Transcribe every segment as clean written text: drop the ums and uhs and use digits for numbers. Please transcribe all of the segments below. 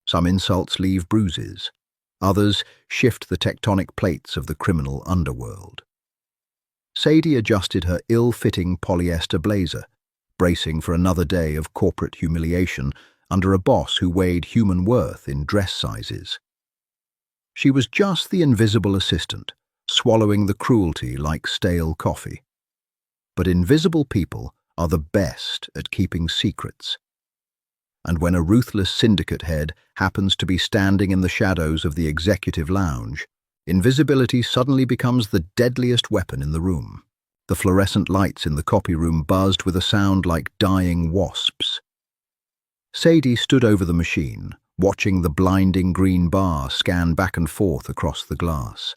Some insults leave bruises. Others shift the tectonic plates of the criminal underworld. Sadie adjusted her ill-fitting polyester blazer, bracing for another day of corporate humiliation under a boss who weighed human worth in dress sizes. She was just the invisible assistant, swallowing the cruelty like stale coffee. But invisible people are the best at keeping secrets. And when a ruthless syndicate head happens to be standing in the shadows of the executive lounge, invisibility suddenly becomes the deadliest weapon in the room. The fluorescent lights in the copy room buzzed with a sound like dying wasps. Sadie stood over the machine, watching the blinding green bar scan back and forth across the glass.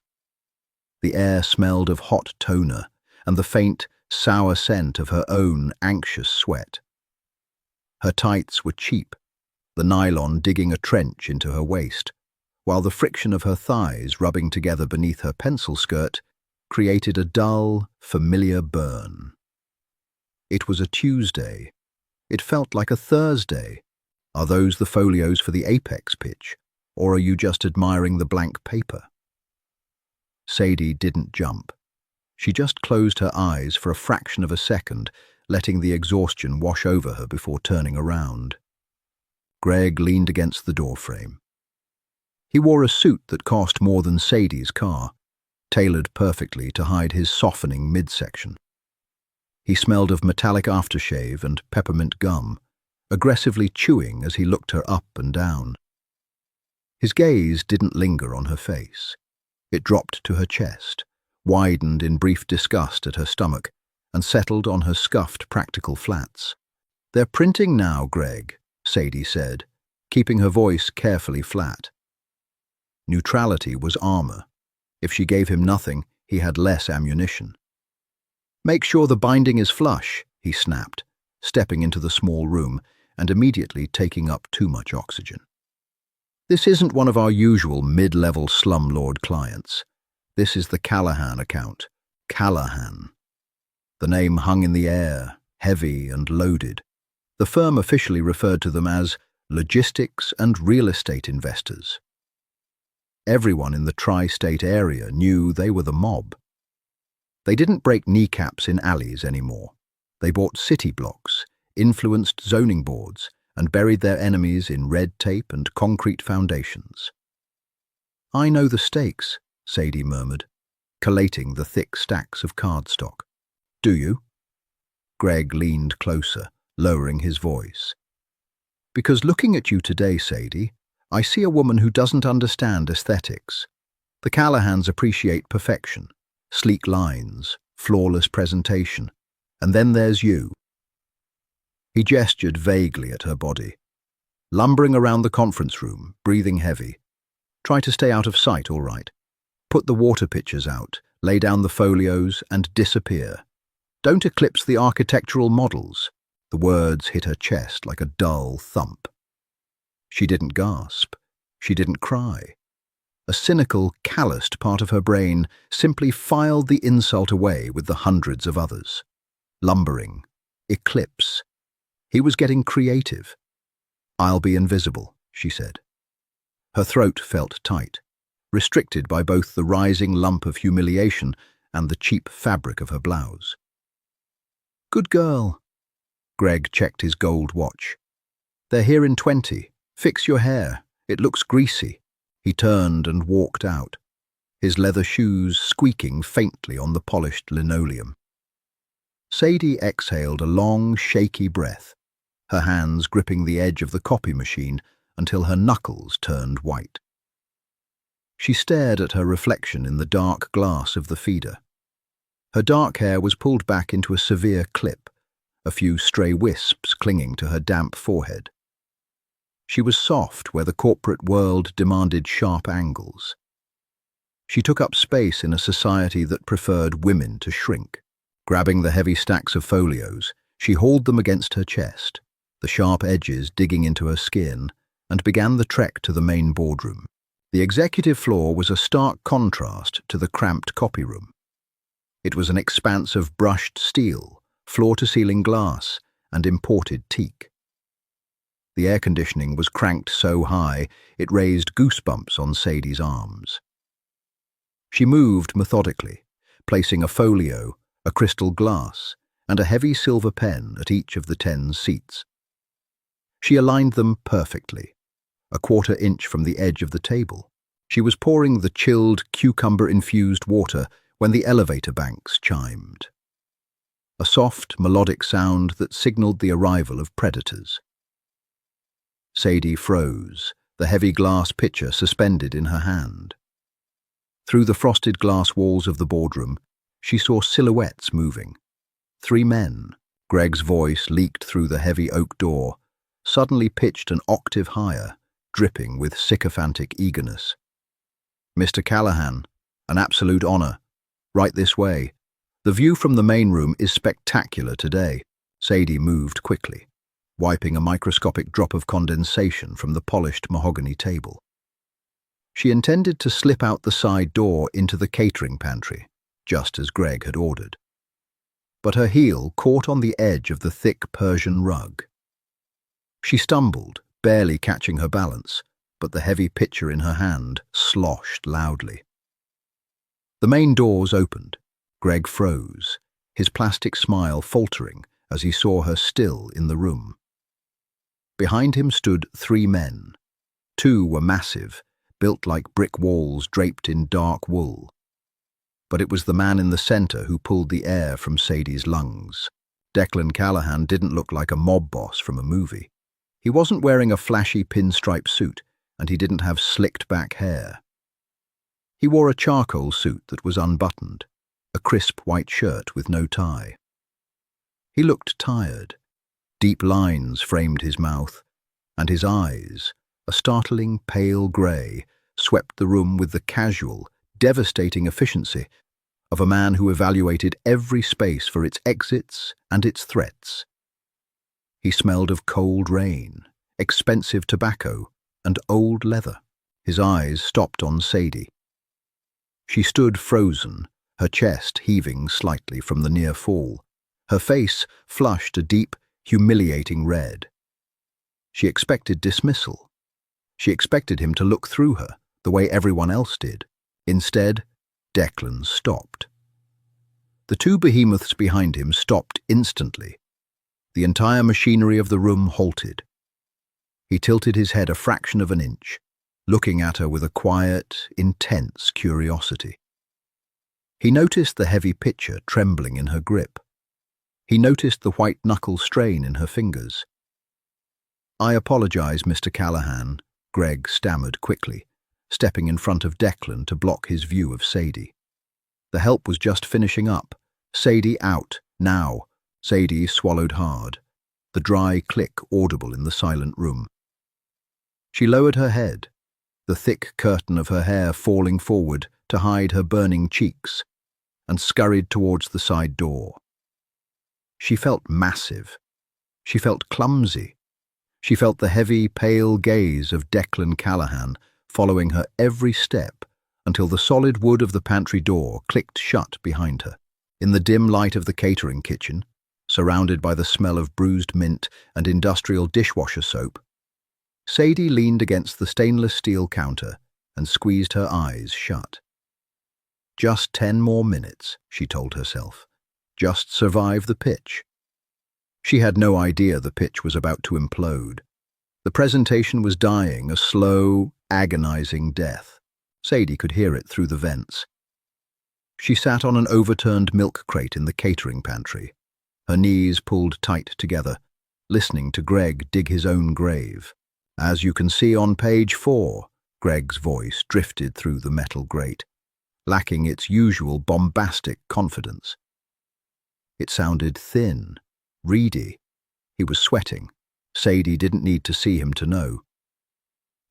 The air smelled of hot toner and the faint, sour scent of her own anxious sweat. Her tights were cheap, the nylon digging a trench into her waist, while the friction of her thighs rubbing together beneath her pencil skirt created a dull, familiar burn. It was a Tuesday. It felt like a Thursday. Are those the folios for the Apex pitch, or are you just admiring the blank paper? Sadie didn't jump. She just closed her eyes for a fraction of a second, letting the exhaustion wash over her before turning around. Greg leaned against the doorframe. He wore a suit that cost more than Sadie's car, tailored perfectly to hide his softening midsection. He smelled of metallic aftershave and peppermint gum, aggressively chewing as he looked her up and down. His gaze didn't linger on her face. It dropped to her chest, widened in brief disgust at her stomach, and settled on her scuffed practical flats. "They're printing now, Greg," Sadie said, keeping her voice carefully flat. Neutrality was armor. If she gave him nothing, he had less ammunition. "Make sure the binding is flush," he snapped, stepping into the small room and immediately taking up too much oxygen. "This isn't one of our usual mid-level slumlord clients. This is the Callahan account. Callahan." The name hung in the air, heavy and loaded. The firm officially referred to them as logistics and real estate investors. Everyone in the tri-state area knew they were the mob. They didn't break kneecaps in alleys anymore. They bought city blocks, influenced zoning boards, and buried their enemies in red tape and concrete foundations. "I know the stakes," Sadie murmured, collating the thick stacks of cardstock. "Do you?" Greg leaned closer, lowering his voice. "Because looking at you today, Sadie, I see a woman who doesn't understand aesthetics. The Callahans appreciate perfection, sleek lines, flawless presentation, and then there's you." He gestured vaguely at her body. "Lumbering around the conference room, breathing heavy. Try to stay out of sight, all right. Put the water pitchers out, lay down the folios, and disappear. Don't eclipse the architectural models." The words hit her chest like a dull thump. She didn't gasp. She didn't cry. A cynical, calloused part of her brain simply filed the insult away with the hundreds of others. Lumbering. Eclipse. He was getting creative. "I'll be invisible," she said. Her throat felt tight, restricted by both the rising lump of humiliation and the cheap fabric of her blouse. "Good girl." Greg checked his gold watch. "They're here in 20. Fix your hair. It looks greasy." He turned and walked out, his leather shoes squeaking faintly on the polished linoleum. Sadie exhaled a long, shaky breath, her hands gripping the edge of the copy machine until her knuckles turned white. She stared at her reflection in the dark glass of the feeder. Her dark hair was pulled back into a severe clip, a few stray wisps clinging to her damp forehead. She was soft where the corporate world demanded sharp angles. She took up space in a society that preferred women to shrink. Grabbing the heavy stacks of folios, she hauled them against her chest, the sharp edges digging into her skin, and began the trek to the main boardroom. The executive floor was a stark contrast to the cramped copy room. It was an expanse of brushed steel, floor-to-ceiling glass, and imported teak. The air conditioning was cranked so high it raised goosebumps on Sadie's arms. She moved methodically, placing a folio, a crystal glass, and a heavy silver pen at each of the 10 seats. She aligned them perfectly, a quarter-inch from the edge of the table. She was pouring the chilled, cucumber-infused water when the elevator banks chimed. A soft, melodic sound that signaled the arrival of predators. Sadie froze, the heavy glass pitcher suspended in her hand. Through the frosted glass walls of the boardroom, she saw silhouettes moving. 3 men, Greg's voice leaked through the heavy oak door, suddenly pitched an octave higher, dripping with sycophantic eagerness. "Mr. Callahan, an absolute honor. Right this way. The view from the main room is spectacular today." Sadie moved quickly, wiping a microscopic drop of condensation from the polished mahogany table. She intended to slip out the side door into the catering pantry, just as Greg had ordered. But her heel caught on the edge of the thick Persian rug. She stumbled, barely catching her balance, but the heavy pitcher in her hand sloshed loudly. The main doors opened. Greg froze, his plastic smile faltering as he saw her still in the room. Behind him stood 3 men. 2 were massive, built like brick walls draped in dark wool. But it was the man in the center who pulled the air from Sadie's lungs. Declan Callahan didn't look like a mob boss from a movie. He wasn't wearing a flashy pinstripe suit, and he didn't have slicked-back hair. He wore a charcoal suit that was unbuttoned, a crisp white shirt with no tie. He looked tired. Deep lines framed his mouth, and his eyes, a startling pale grey, swept the room with the casual, devastating efficiency of a man who evaluated every space for its exits and its threats. He smelled of cold rain, expensive tobacco, and old leather. His eyes stopped on Sadie. She stood frozen, her chest heaving slightly from the near fall, her face flushed a deep, humiliating red. She expected dismissal. She expected him to look through her, the way everyone else did. Instead, Declan stopped. The 2 behemoths behind him stopped instantly. The entire machinery of the room halted. He tilted his head a fraction of an inch, looking at her with a quiet, intense curiosity. He noticed the heavy pitcher trembling in her grip. He noticed the white knuckle strain in her fingers. "I apologize, Mr. Callahan," Greg stammered quickly, stepping in front of Declan to block his view of Sadie. The help was just finishing up. "Sadie out, now." Sadie swallowed hard, the dry click audible in the silent room. She lowered her head, the thick curtain of her hair falling forward to hide her burning cheeks, and scurried towards the side door. She felt massive. She felt clumsy. She felt the heavy, pale gaze of Declan Callahan following her every step until the solid wood of the pantry door clicked shut behind her. In the dim light of the catering kitchen, surrounded by the smell of bruised mint and industrial dishwasher soap, Sadie leaned against the stainless steel counter and squeezed her eyes shut. Just 10 more minutes, she told herself. Just survive the pitch. She had no idea the pitch was about to implode. The presentation was dying a slow, agonizing death. Sadie could hear it through the vents. She sat on an overturned milk crate in the catering pantry, her knees pulled tight together, listening to Greg dig his own grave. "As you can see on page 4, Greg's voice drifted through the metal grate, lacking its usual bombastic confidence. It sounded thin, reedy. He was sweating. Sadie didn't need to see him to know.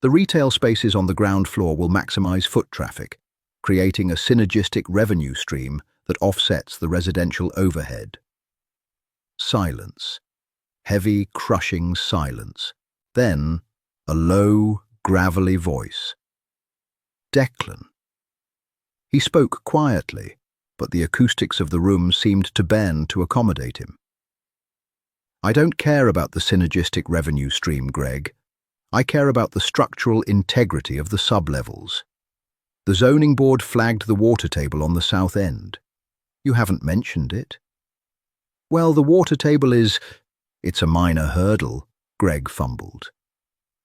"The retail spaces on the ground floor will maximize foot traffic, creating a synergistic revenue stream that offsets the residential overhead." Silence. Heavy, crushing silence. Then, a low, gravelly voice. "Declan." He spoke quietly, but the acoustics of the room seemed to bend to accommodate him. I don't care about the synergistic revenue stream, Greg. I care about the structural integrity of the sublevels. The zoning board flagged the water table on the south end. You haven't mentioned it. Well, the water table it's a minor hurdle, Greg fumbled.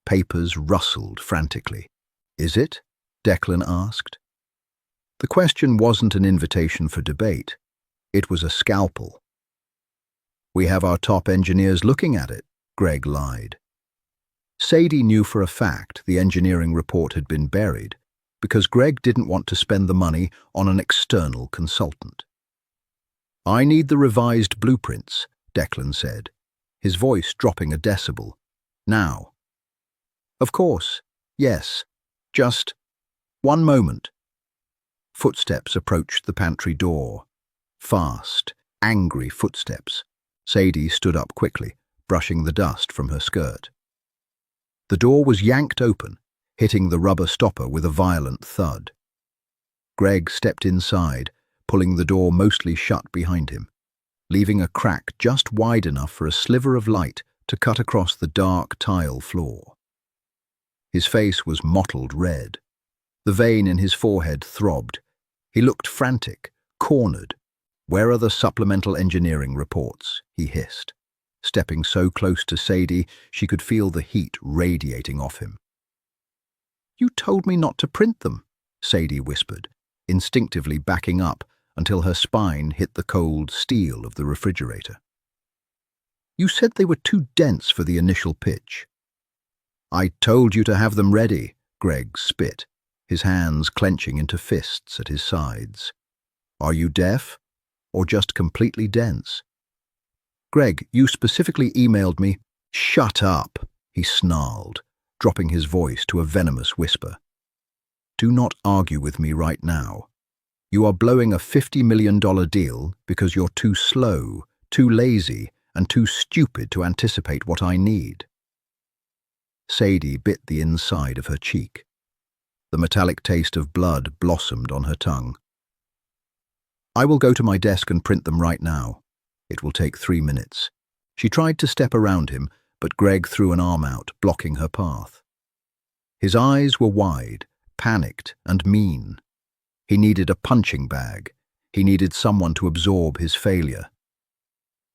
Papers rustled frantically. Is it? Declan asked. The question wasn't an invitation for debate. It was a scalpel. We have our top engineers looking at it, Greg lied. Sadie knew for a fact the engineering report had been buried because Greg didn't want to spend the money on an external consultant. I need the revised blueprints, Declan said, his voice dropping a decibel. Now. Of course, yes, just one moment. Footsteps approached the pantry door. Fast, angry footsteps. Sadie stood up quickly, brushing the dust from her skirt. The door was yanked open, hitting the rubber stopper with a violent thud. Greg stepped inside, pulling the door mostly shut behind him, leaving a crack just wide enough for a sliver of light to cut across the dark tile floor. His face was mottled red. The vein in his forehead throbbed. He looked frantic, cornered. Where are the supplemental engineering reports? He hissed, stepping so close to Sadie she could feel the heat radiating off him. You told me not to print them, Sadie whispered, instinctively backing up until her spine hit the cold steel of the refrigerator. You said they were too dense for the initial pitch. I told you to have them ready, Greg spit, his hands clenching into fists at his sides. Are you deaf? Or just completely dense? Greg, you specifically emailed me. Shut up, he snarled, dropping his voice to a venomous whisper. Do not argue with me right now. You are blowing a $50 million deal because you're too slow, too lazy, and too stupid to anticipate what I need. Sadie bit the inside of her cheek. The metallic taste of blood blossomed on her tongue. I will go to my desk and print them right now. It will take 3 minutes. She tried to step around him, but Greg threw an arm out, blocking her path. His eyes were wide, panicked and mean. He needed a punching bag. He needed someone to absorb his failure.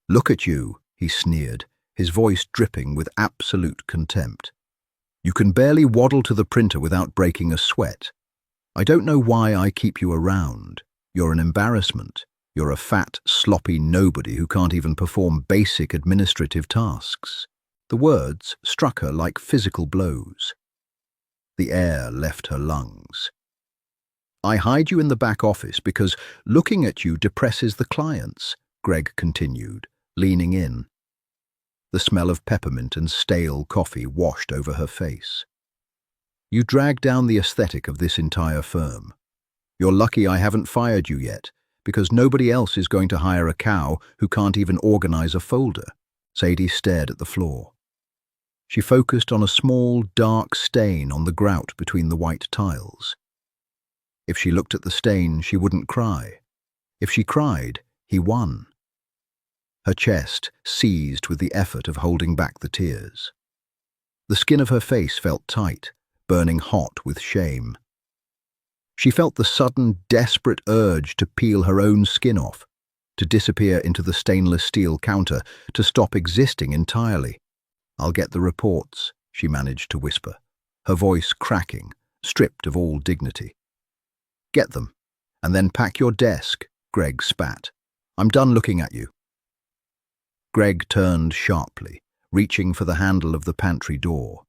Look at you, he sneered, his voice dripping with absolute contempt. You can barely waddle to the printer without breaking a sweat. I don't know why I keep you around. You're an embarrassment. You're a fat, sloppy nobody who can't even perform basic administrative tasks. The words struck her like physical blows. The air left her lungs. I hide you in the back office because looking at you depresses the clients, Greg continued, leaning in. The smell of peppermint and stale coffee washed over her face. You drag down the aesthetic of this entire firm. You're lucky I haven't fired you yet, because nobody else is going to hire a cow who can't even organize a folder. Sadie stared at the floor. She focused on a small, dark stain on the grout between the white tiles. If she looked at the stain, she wouldn't cry. If she cried, he won. Her chest seized with the effort of holding back the tears. The skin of her face felt tight, burning hot with shame. She felt the sudden, desperate urge to peel her own skin off, to disappear into the stainless steel counter, to stop existing entirely. I'll get the reports, she managed to whisper, her voice cracking, stripped of all dignity. Get them, and then pack your desk, Greg spat. I'm done looking at you. Greg turned sharply, reaching for the handle of the pantry door,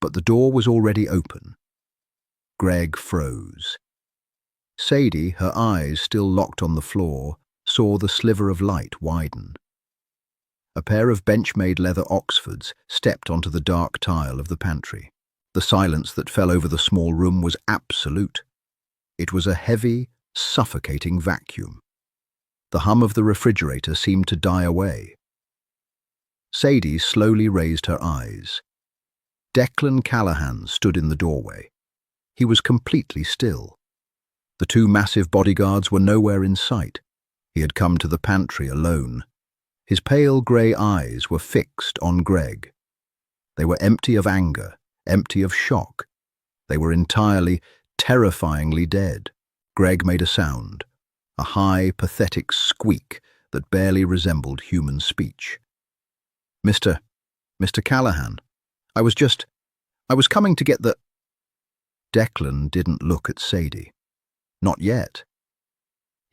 but the door was already open. Greg froze. Sadie, her eyes still locked on the floor, saw the sliver of light widen. A pair of Benchmade leather Oxfords stepped onto the dark tile of the pantry. The silence that fell over the small room was absolute. It was a heavy, suffocating vacuum. The hum of the refrigerator seemed to die away. Sadie slowly raised her eyes. Declan Callahan stood in the doorway. He was completely still. The two massive bodyguards were nowhere in sight. He had come to the pantry alone. His pale grey eyes were fixed on Greg. They were empty of anger, empty of shock. They were entirely, terrifyingly dead. Greg made a sound, a high, pathetic squeak that barely resembled human speech. Mr. Callahan, I was coming to get the... Declan didn't look at Sadie. Not yet.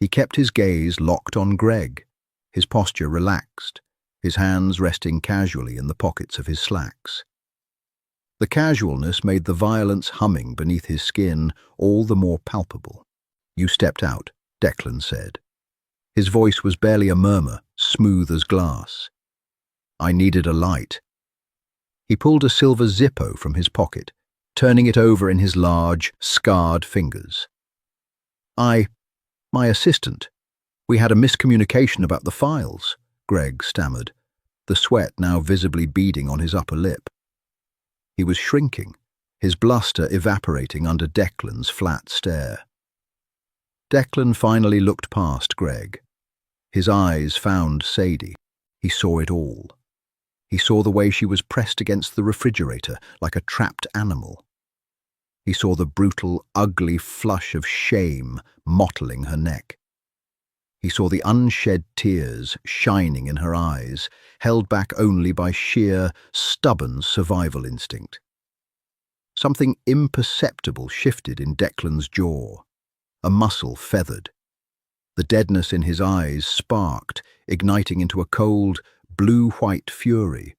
He kept his gaze locked on Greg, his posture relaxed, his hands resting casually in the pockets of his slacks. The casualness made the violence humming beneath his skin all the more palpable. "You stepped out," Declan said. His voice was barely a murmur, smooth as glass. "I needed a light." He pulled a silver Zippo from his pocket, turning it over in his large, scarred fingers. My assistant. We had a miscommunication about the files," Greg stammered, the sweat now visibly beading on his upper lip. He was shrinking, his bluster evaporating under Declan's flat stare. Declan finally looked past Greg. His eyes found Sadie. He saw it all. He saw the way she was pressed against the refrigerator like a trapped animal. He saw the brutal, ugly flush of shame mottling her neck. He saw the unshed tears shining in her eyes, held back only by sheer, stubborn survival instinct. Something imperceptible shifted in Declan's jaw. A muscle feathered. The deadness in his eyes sparked, igniting into a cold, blue-white fury.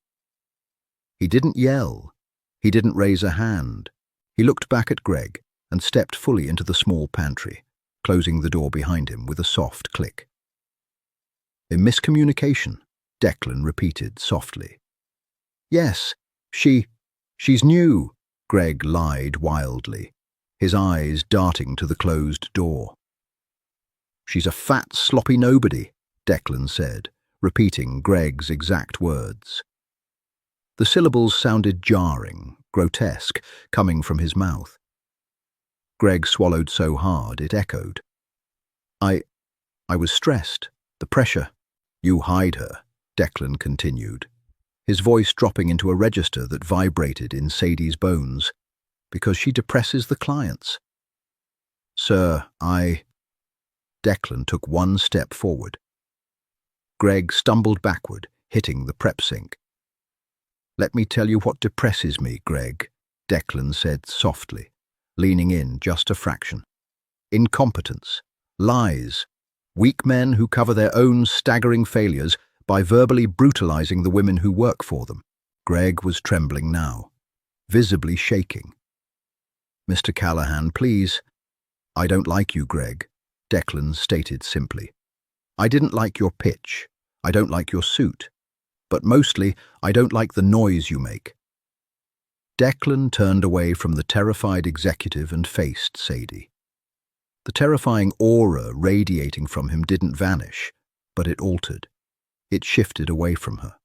He didn't yell. He didn't raise a hand. He looked back at Greg and stepped fully into the small pantry, closing the door behind him with a soft click. "A miscommunication," Declan repeated softly. "Yes, she's new," Greg lied wildly, his eyes darting to the closed door. "She's a fat, sloppy nobody," Declan said, repeating Greg's exact words. The syllables sounded jarring, grotesque, coming from his mouth. Greg swallowed so hard it echoed. I was stressed. The pressure. You hide her," Declan continued, his voice dropping into a register that vibrated in Sadie's bones, "because she depresses the clients." "Sir, Declan took one step forward. Greg stumbled backward, hitting the prep sink. "Let me tell you what depresses me, Greg," Declan said softly, leaning in just a fraction. "Incompetence, lies, weak men who cover their own staggering failures by verbally brutalizing the women who work for them." Greg was trembling now, visibly shaking. "Mr. Callahan, please." "I don't like you, Greg," Declan stated simply. "I didn't like your pitch. I don't like your suit. But mostly, I don't like the noise you make." Declan turned away from the terrified executive and faced Sadie. The terrifying aura radiating from him didn't vanish, but it altered. It shifted away from her.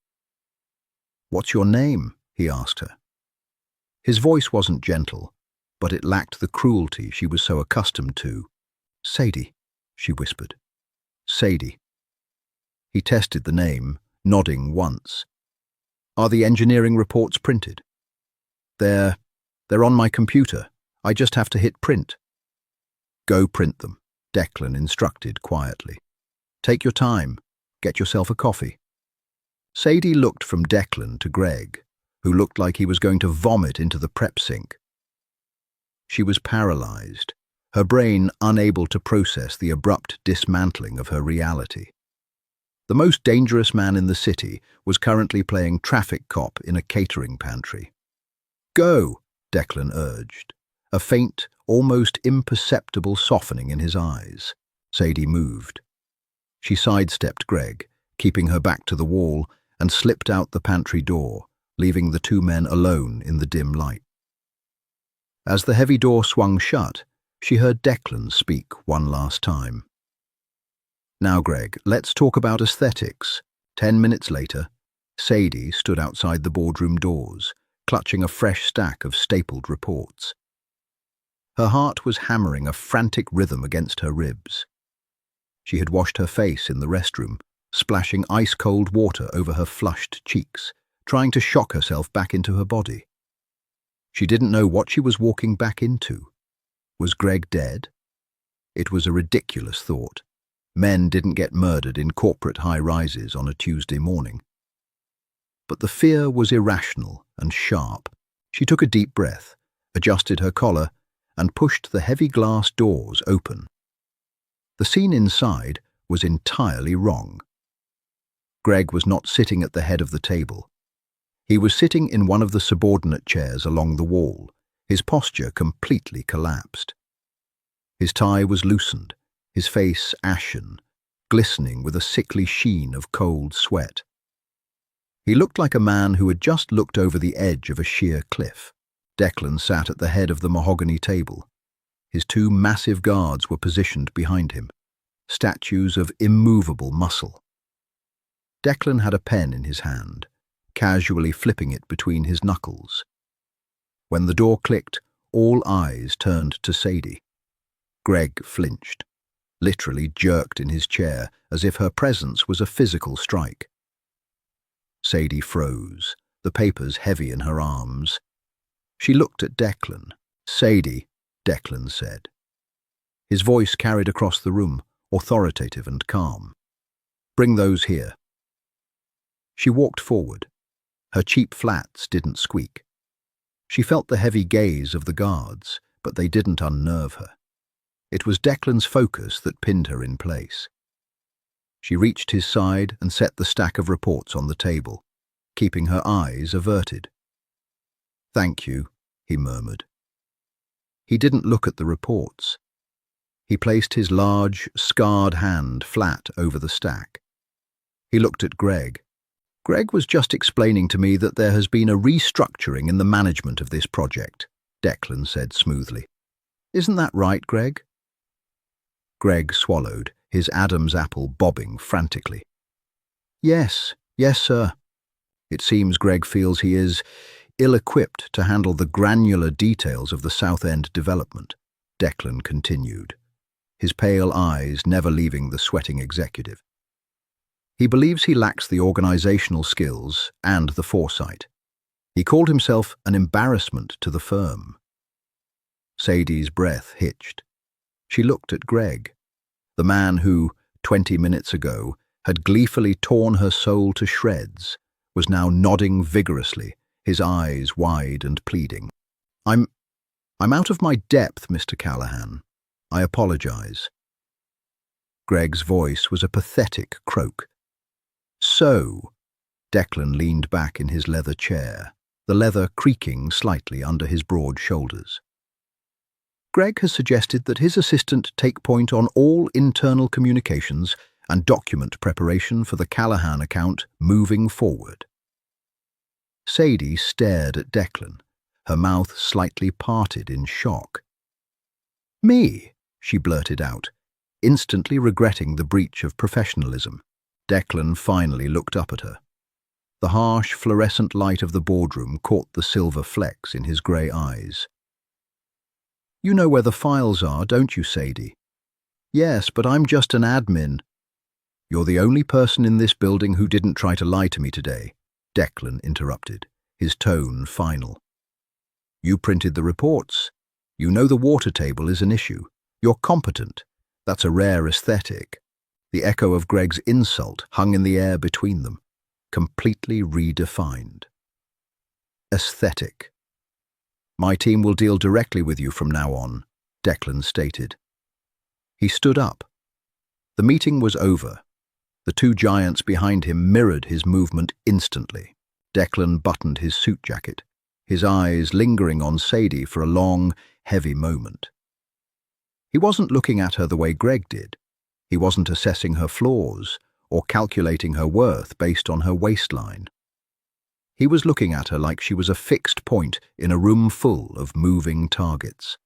"What's your name?" he asked her. His voice wasn't gentle, but it lacked the cruelty she was so accustomed to. "Sadie," she whispered. "Sadie." He tested the name, nodding once. "Are the engineering reports printed?" They're on my computer. I just have to hit print." "Go print them," Declan instructed quietly. "Take your time. Get yourself a coffee." Sadie looked from Declan to Greg, who looked like he was going to vomit into the prep sink. She was paralyzed, her brain unable to process the abrupt dismantling of her reality. The most dangerous man in the city was currently playing traffic cop in a catering pantry. "Go," Declan urged, a faint, almost imperceptible softening in his eyes. Sadie moved. She sidestepped Greg, keeping her back to the wall, and slipped out the pantry door, leaving the two men alone in the dim light. As the heavy door swung shut, she heard Declan speak one last time. "Now, Greg, let's talk about aesthetics." 10 minutes later, Sadie stood outside the boardroom doors, clutching a fresh stack of stapled reports. Her heart was hammering a frantic rhythm against her ribs. She had washed her face in the restroom, splashing ice-cold water over her flushed cheeks, trying to shock herself back into her body. She didn't know what she was walking back into. Was Greg dead? It was a ridiculous thought. Men didn't get murdered in corporate high-rises on a Tuesday morning. But the fear was irrational and sharp. She took a deep breath, adjusted her collar, and pushed the heavy glass doors open. The scene inside was entirely wrong. Greg was not sitting at the head of the table. He was sitting in one of the subordinate chairs along the wall, his posture completely collapsed. His tie was loosened, his face ashen, glistening with a sickly sheen of cold sweat. He looked like a man who had just looked over the edge of a sheer cliff. Declan sat at the head of the mahogany table. His two massive guards were positioned behind him, statues of immovable muscle. Declan had a pen in his hand, casually flipping it between his knuckles. When the door clicked, all eyes turned to Sadie. Greg flinched, literally jerked in his chair as if her presence was a physical strike. Sadie froze, the papers heavy in her arms. She looked at Declan. "Sadie," Declan said. His voice carried across the room, authoritative and calm. "Bring those here." She walked forward. Her cheap flats didn't squeak. She felt the heavy gaze of the guards, but they didn't unnerve her. It was Declan's focus that pinned her in place. She reached his side and set the stack of reports on the table, keeping her eyes averted. "Thank you," he murmured. He didn't look at the reports. He placed his large, scarred hand flat over the stack. He looked at Greg. "Greg was just explaining to me that there has been a restructuring in the management of this project," Declan said smoothly. "Isn't that right, Greg?" Greg swallowed, his Adam's apple bobbing frantically. Yes, sir." It seems Greg feels he is ill-equipped to handle the granular details of the South End development, Declan continued, his pale eyes never leaving the sweating executive. He believes he lacks the organizational skills and the foresight. He called himself an embarrassment to the firm. Sadie's breath hitched. She looked at Greg, the man who, 20 minutes ago, had gleefully torn her soul to shreds, was now nodding vigorously, his eyes wide and pleading. I'm out of my depth, Mr. Callahan. I apologize." Greg's voice was a pathetic croak. "So," Declan leaned back in his leather chair, the leather creaking slightly under his broad shoulders. "Greg has suggested that his assistant take point on all internal communications and document preparation for the Callahan account moving forward." Sadie stared at Declan, her mouth slightly parted in shock. "Me?" she blurted out, instantly regretting the breach of professionalism. Declan finally looked up at her. The harsh, fluorescent light of the boardroom caught the silver flecks in his grey eyes. "You know where the files are, don't you, Sadie?" "Yes, but I'm just an admin." "You're the only person in this building who didn't try to lie to me today," Declan interrupted, his tone final. "You printed the reports. You know the water table is an issue. You're competent. That's a rare aesthetic." The echo of Greg's insult hung in the air between them, completely redefined. "Aesthetic. My team will deal directly with you from now on," Declan stated. He stood up. The meeting was over. The two giants behind him mirrored his movement instantly. Declan buttoned his suit jacket, his eyes lingering on Sadie for a long, heavy moment. He wasn't looking at her the way Greg did. He wasn't assessing her flaws or calculating her worth based on her waistline. He was looking at her like she was a fixed point in a room full of moving targets.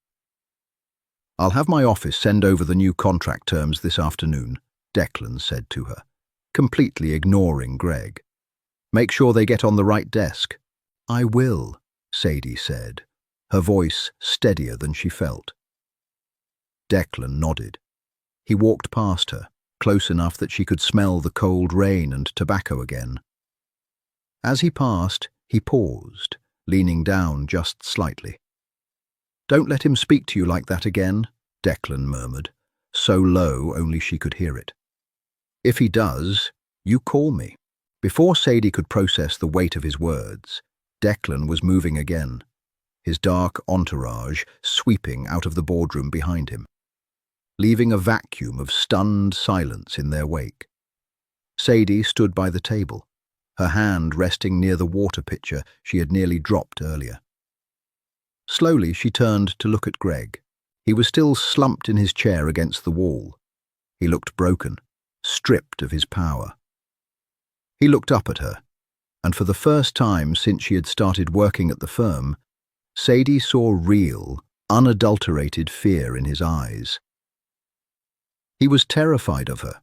"I'll have my office send over the new contract terms this afternoon," Declan said to her, completely ignoring Greg. "Make sure they get on the right desk." "I will," Sadie said, her voice steadier than she felt. Declan nodded. He walked past her, close enough that she could smell the cold rain and tobacco again. As he passed, he paused, leaning down just slightly. "Don't let him speak to you like that again," Declan murmured, so low only she could hear it. "If he does, you call me." Before Sadie could process the weight of his words, Declan was moving again, his dark entourage sweeping out of the boardroom behind him, leaving a vacuum of stunned silence in their wake. Sadie stood by the table, her hand resting near the water pitcher she had nearly dropped earlier. Slowly she turned to look at Greg. He was still slumped in his chair against the wall. He looked broken, stripped of his power. He looked up at her, and for the first time since she had started working at the firm, Sadie saw real, unadulterated fear in his eyes. He was terrified of her,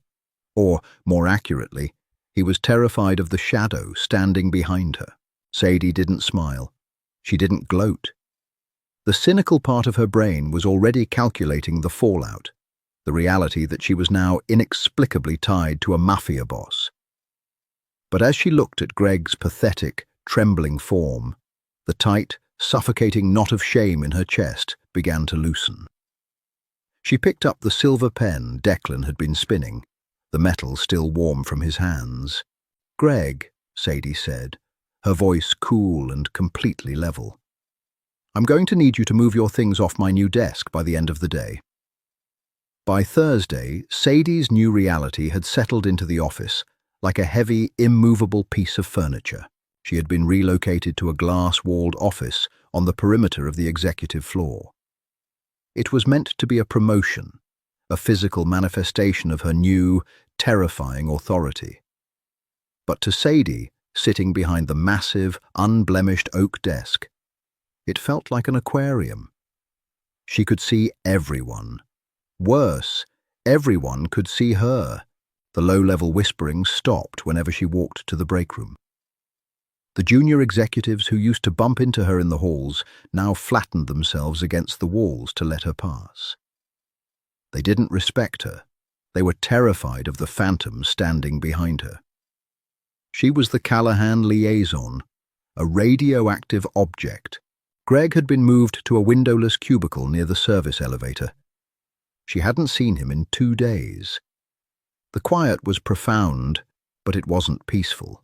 or, more accurately, he was terrified of the shadow standing behind her. Sadie didn't smile. She didn't gloat. The cynical part of her brain was already calculating the fallout, the reality that she was now inexplicably tied to a Mafia boss. But as she looked at Greg's pathetic, trembling form, the tight, suffocating knot of shame in her chest began to loosen. She picked up the silver pen Declan had been spinning, the metal still warm from his hands. "Greg," Sadie said, her voice cool and completely level, "I'm going to need you to move your things off my new desk by the end of the day." By Thursday, Sadie's new reality had settled into the office like a heavy, immovable piece of furniture. She had been relocated to a glass-walled office on the perimeter of the executive floor. It was meant to be a promotion, a physical manifestation of her new, terrifying authority. But to Sadie, sitting behind the massive, unblemished oak desk, it felt like an aquarium. She could see everyone. Worse, everyone could see her. The low-level whispering stopped whenever she walked to the break room. The junior executives who used to bump into her in the halls now flattened themselves against the walls to let her pass. They didn't respect her. They were terrified of the phantom standing behind her. She was the Callahan liaison, a radioactive object. Greg had been moved to a windowless cubicle near the service elevator. She hadn't seen him in 2 days. The quiet was profound, but it wasn't peaceful.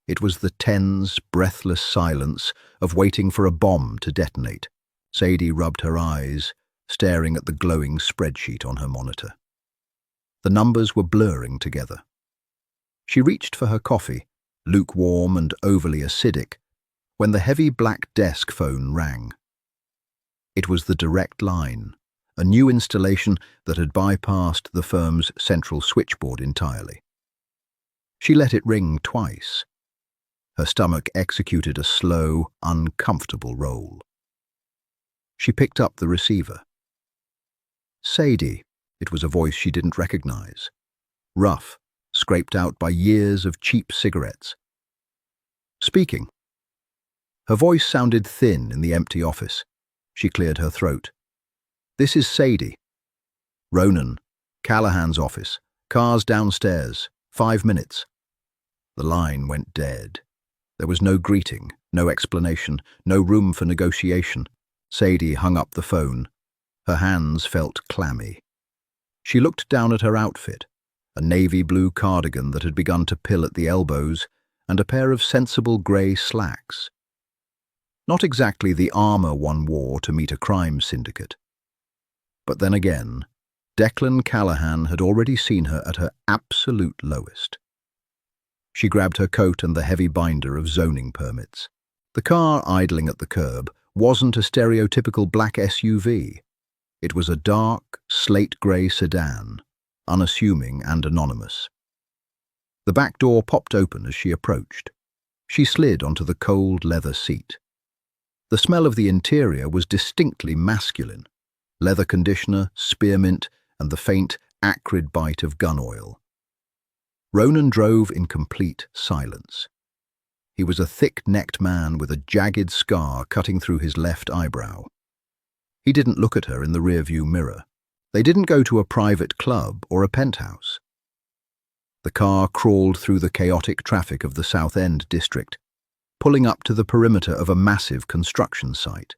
It was the tense, breathless silence of waiting for a bomb to detonate. Sadie rubbed her eyes, staring at the glowing spreadsheet on her monitor. The numbers were blurring together. She reached for her coffee, lukewarm and overly acidic, when the heavy black desk phone rang. It was the direct line, a new installation that had bypassed the firm's central switchboard entirely. She let it ring twice. Her stomach executed a slow, uncomfortable roll. She picked up the receiver. "Sadie," it was a voice she didn't recognize. Rough, scraped out by years of cheap cigarettes. "Speaking." Her voice sounded thin in the empty office. She cleared her throat. "This is Sadie." "Ronan, Callahan's office. Cars downstairs. 5 minutes." The line went dead. There was no greeting, no explanation, no room for negotiation. Sadie hung up the phone. Her hands felt clammy. She looked down at her outfit, a navy blue cardigan that had begun to pill at the elbows, and a pair of sensible grey slacks. Not exactly the armour one wore to meet a crime syndicate. But then again, Declan Callahan had already seen her at her absolute lowest. She grabbed her coat and the heavy binder of zoning permits. The car idling at the curb wasn't a stereotypical black SUV. It was a dark, slate-grey sedan, unassuming and anonymous. The back door popped open as she approached. She slid onto the cold leather seat. The smell of the interior was distinctly masculine. Leather conditioner, spearmint, and the faint, acrid bite of gun oil. Ronan drove in complete silence. He was a thick-necked man with a jagged scar cutting through his left eyebrow. He didn't look at her in the rearview mirror. They didn't go to a private club or a penthouse. The car crawled through the chaotic traffic of the South End district, pulling up to the perimeter of a massive construction site.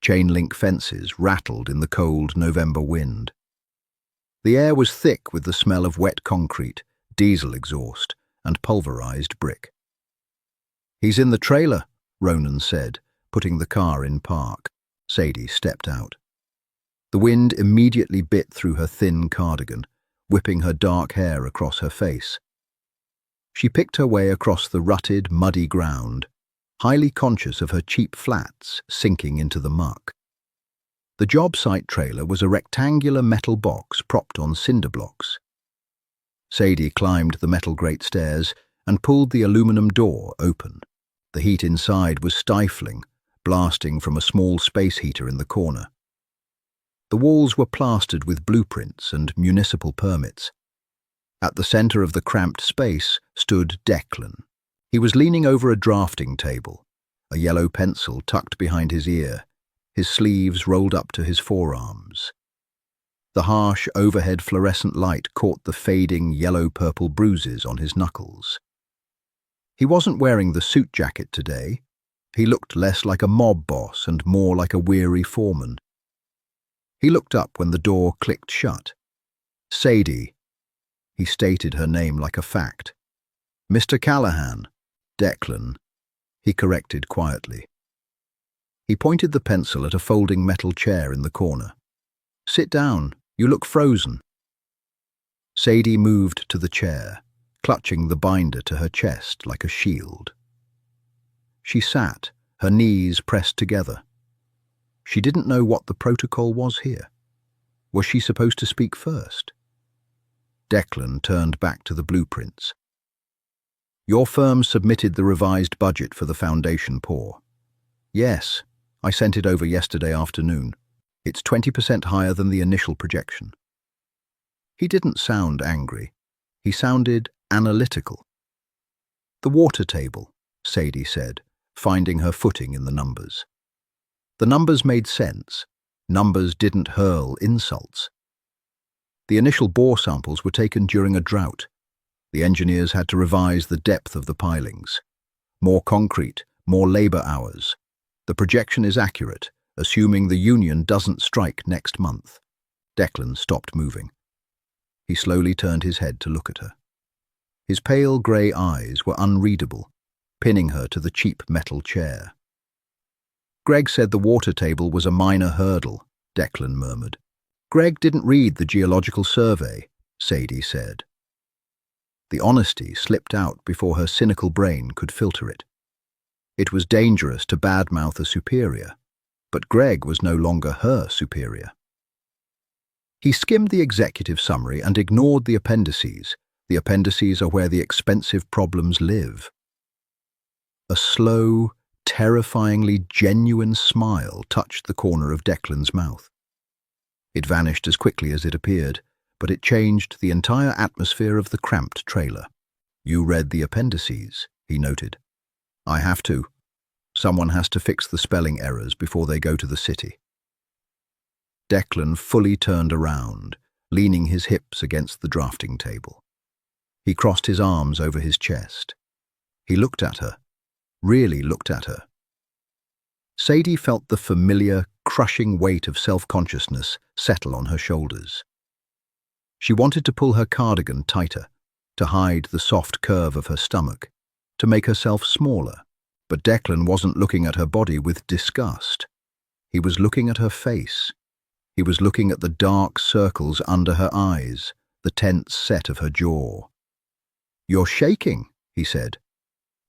Chain-link fences rattled in the cold November wind. The air was thick with the smell of wet concrete, diesel exhaust, and pulverized brick. "He's in the trailer," Ronan said, putting the car in park. Sadie stepped out. The wind immediately bit through her thin cardigan, whipping her dark hair across her face. She picked her way across the rutted, muddy ground, highly conscious of her cheap flats sinking into the muck. The job site trailer was a rectangular metal box propped on cinder blocks. Sadie climbed the metal grate stairs and pulled the aluminum door open. The heat inside was stifling, blasting from a small space heater in the corner. The walls were plastered with blueprints and municipal permits. At the center of the cramped space stood Declan. He was leaning over a drafting table, a yellow pencil tucked behind his ear, his sleeves rolled up to his forearms. The harsh overhead fluorescent light caught the fading yellow-purple bruises on his knuckles. He wasn't wearing the suit jacket today. He looked less like a mob boss and more like a weary foreman. He looked up when the door clicked shut. "Sadie." He stated her name like a fact. "Mr. Callahan." "Declan," he corrected quietly. He pointed the pencil at a folding metal chair in the corner. "Sit down. You look frozen." Sadie moved to the chair, clutching the binder to her chest like a shield. She sat, her knees pressed together. She didn't know what the protocol was here. Was she supposed to speak first? Declan turned back to the blueprints. "Your firm submitted the revised budget for the foundation pour." "Yes, I sent it over yesterday afternoon. It's 20% higher than the initial projection." He didn't sound angry. He sounded analytical. "The water table," Sadie said, finding her footing in the numbers. The numbers made sense. Numbers didn't hurl insults. The initial bore samples were taken during a drought. The engineers had to revise the depth of the pilings. More concrete, more labor hours. The projection is accurate, assuming the union doesn't strike next month. Declan stopped moving. He slowly turned his head to look at her. His pale grey eyes were unreadable, pinning her to the cheap metal chair. "Greg said the water table was a minor hurdle," Declan murmured. "Greg didn't read the geological survey," Sadie said. The honesty slipped out before her cynical brain could filter it. It was dangerous to badmouth a superior, but Greg was no longer her superior. He skimmed the executive summary and ignored the appendices. The appendices are where the expensive problems live. A slow, terrifyingly genuine smile touched the corner of Declan's mouth. It vanished as quickly as it appeared, but it changed the entire atmosphere of the cramped trailer. "You read the appendices," he noted. "I have to. Someone has to fix the spelling errors before they go to the city." Declan fully turned around, leaning his hips against the drafting table. He crossed his arms over his chest. He looked at her, really looked at her. Sadie felt the familiar, crushing weight of self-consciousness settle on her shoulders. She wanted to pull her cardigan tighter, to hide the soft curve of her stomach, to make herself smaller. But Declan wasn't looking at her body with disgust. He was looking at her face. He was looking at the dark circles under her eyes, the tense set of her jaw. "You're shaking," he said.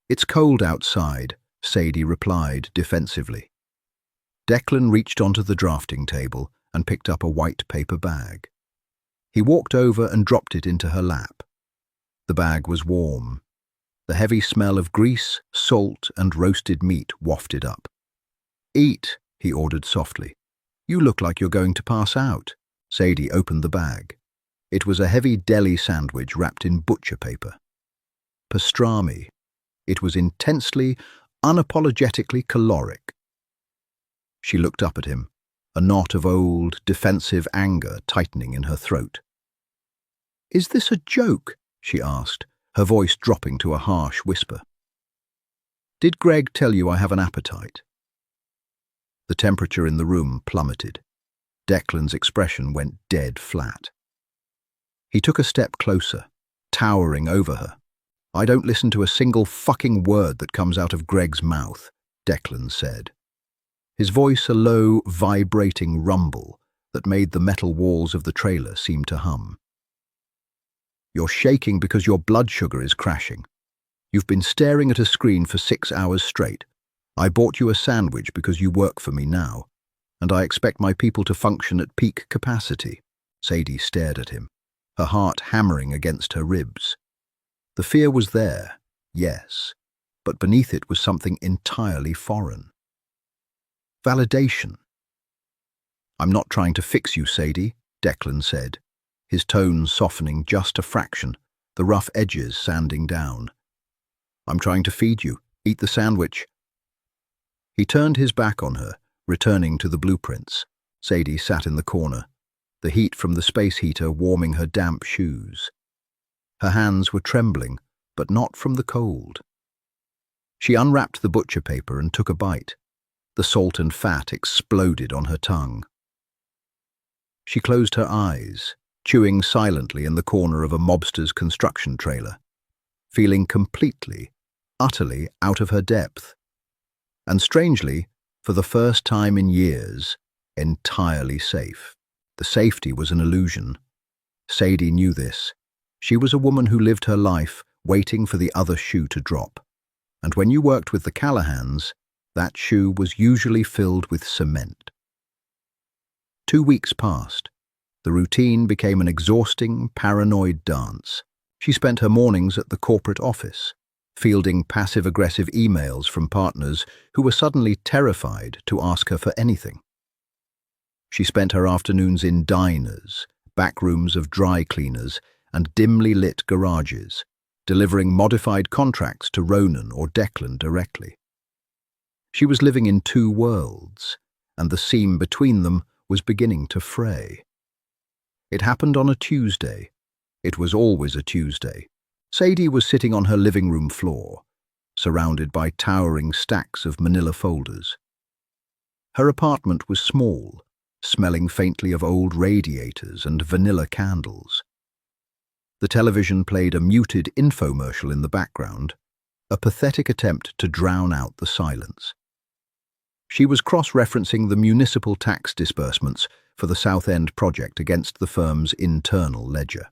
"It's cold outside," Sadie replied defensively. Declan reached onto the drafting table and picked up a white paper bag. He walked over and dropped it into her lap. The bag was warm. The heavy smell of grease, salt, and roasted meat wafted up. "Eat," he ordered softly. "You look like you're going to pass out." Sadie opened the bag. It was a heavy deli sandwich wrapped in butcher paper. Pastrami. It was intensely, unapologetically caloric. She looked up at him, a knot of old, defensive anger tightening in her throat. "Is this a joke?" she asked, her voice dropping to a harsh whisper. "Did Greg tell you I have an appetite?" The temperature in the room plummeted. Declan's expression went dead flat. He took a step closer, towering over her. "I don't listen to a single fucking word that comes out of Greg's mouth," Declan said. His voice a low, vibrating rumble that made the metal walls of the trailer seem to hum. "You're shaking because your blood sugar is crashing. You've been staring at a screen for 6 hours straight. I bought you a sandwich because you work for me now, and I expect my people to function at peak capacity." Sadie stared at him, her heart hammering against her ribs. The fear was there, yes, but beneath it was something entirely foreign. Validation. "I'm not trying to fix you, Sadie," Declan said, his tone softening just a fraction, the rough edges sanding down. "I'm trying to feed you. Eat the sandwich." He turned his back on her, returning to the blueprints. Sadie sat in the corner, the heat from the space heater warming her damp shoes. Her hands were trembling, but not from the cold. She unwrapped the butcher paper and took a bite. The salt and fat exploded on her tongue. She closed her eyes, chewing silently in the corner of a mobster's construction trailer, feeling completely, utterly out of her depth. And strangely, for the first time in years, entirely safe. The safety was an illusion. Sadie knew this. She was a woman who lived her life waiting for the other shoe to drop. And when you worked with the Callahans, that shoe was usually filled with cement. 2 weeks passed. The routine became an exhausting, paranoid dance. She spent her mornings at the corporate office, fielding passive-aggressive emails from partners who were suddenly terrified to ask her for anything. She spent her afternoons in diners, back rooms of dry cleaners, and dimly lit garages, delivering modified contracts to Ronan or Declan directly. She was living in 2 worlds, and the seam between them was beginning to fray. It happened on a Tuesday. It was always a Tuesday. Sadie was sitting on her living room floor, surrounded by towering stacks of manila folders. Her apartment was small, smelling faintly of old radiators and vanilla candles. The television played a muted infomercial in the background, a pathetic attempt to drown out the silence. She was cross-referencing the municipal tax disbursements for the South End project against the firm's internal ledger.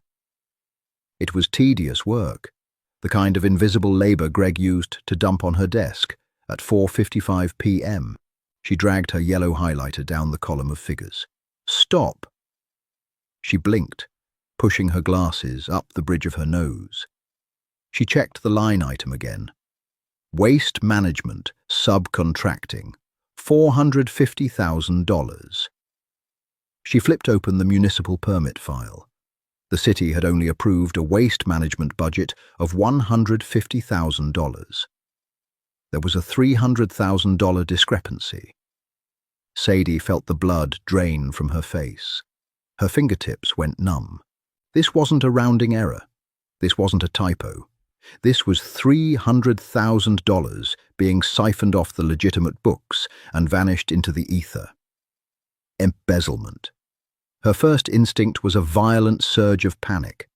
It was tedious work, the kind of invisible labor Greg used to dump on her desk at 4:55 p.m. She dragged her yellow highlighter down the column of figures. "Stop!" She blinked, pushing her glasses up the bridge of her nose. She checked the line item again. Waste management, subcontracting, $450,000. She flipped open the municipal permit file. The city had only approved a waste management budget of $150,000. There was a $300,000 discrepancy. Sadie felt the blood drain from her face. Her fingertips went numb. This wasn't a rounding error. This wasn't a typo. This was $300,000 being siphoned off the legitimate books and vanished into the ether. Embezzlement. Her first instinct was a violent surge of panic.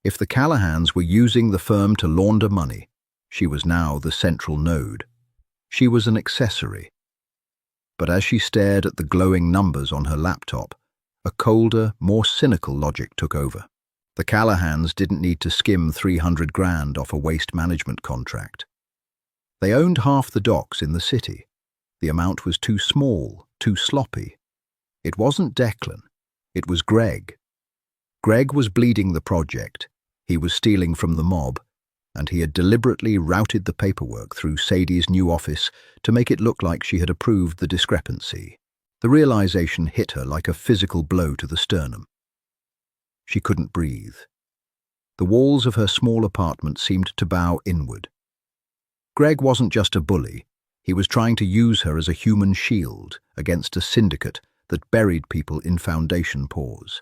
If the Callahans were using the firm to launder money, she was now the central node. She was an accessory. But as she stared at the glowing numbers on her laptop, a colder, more cynical logic took over. The Callahans didn't need to skim $300,000 off a waste management contract. They owned half the docks in the city. The amount was too small, too sloppy. It wasn't Declan. It was Greg. Greg was bleeding the project. He was stealing from the mob, and he had deliberately routed the paperwork through Sadie's new office to make it look like she had approved the discrepancy. The realization hit her like a physical blow to the sternum. She couldn't breathe. The walls of her small apartment seemed to bow inward. Greg wasn't just a bully. He was trying to use her as a human shield against a syndicate that buried people in foundation pores.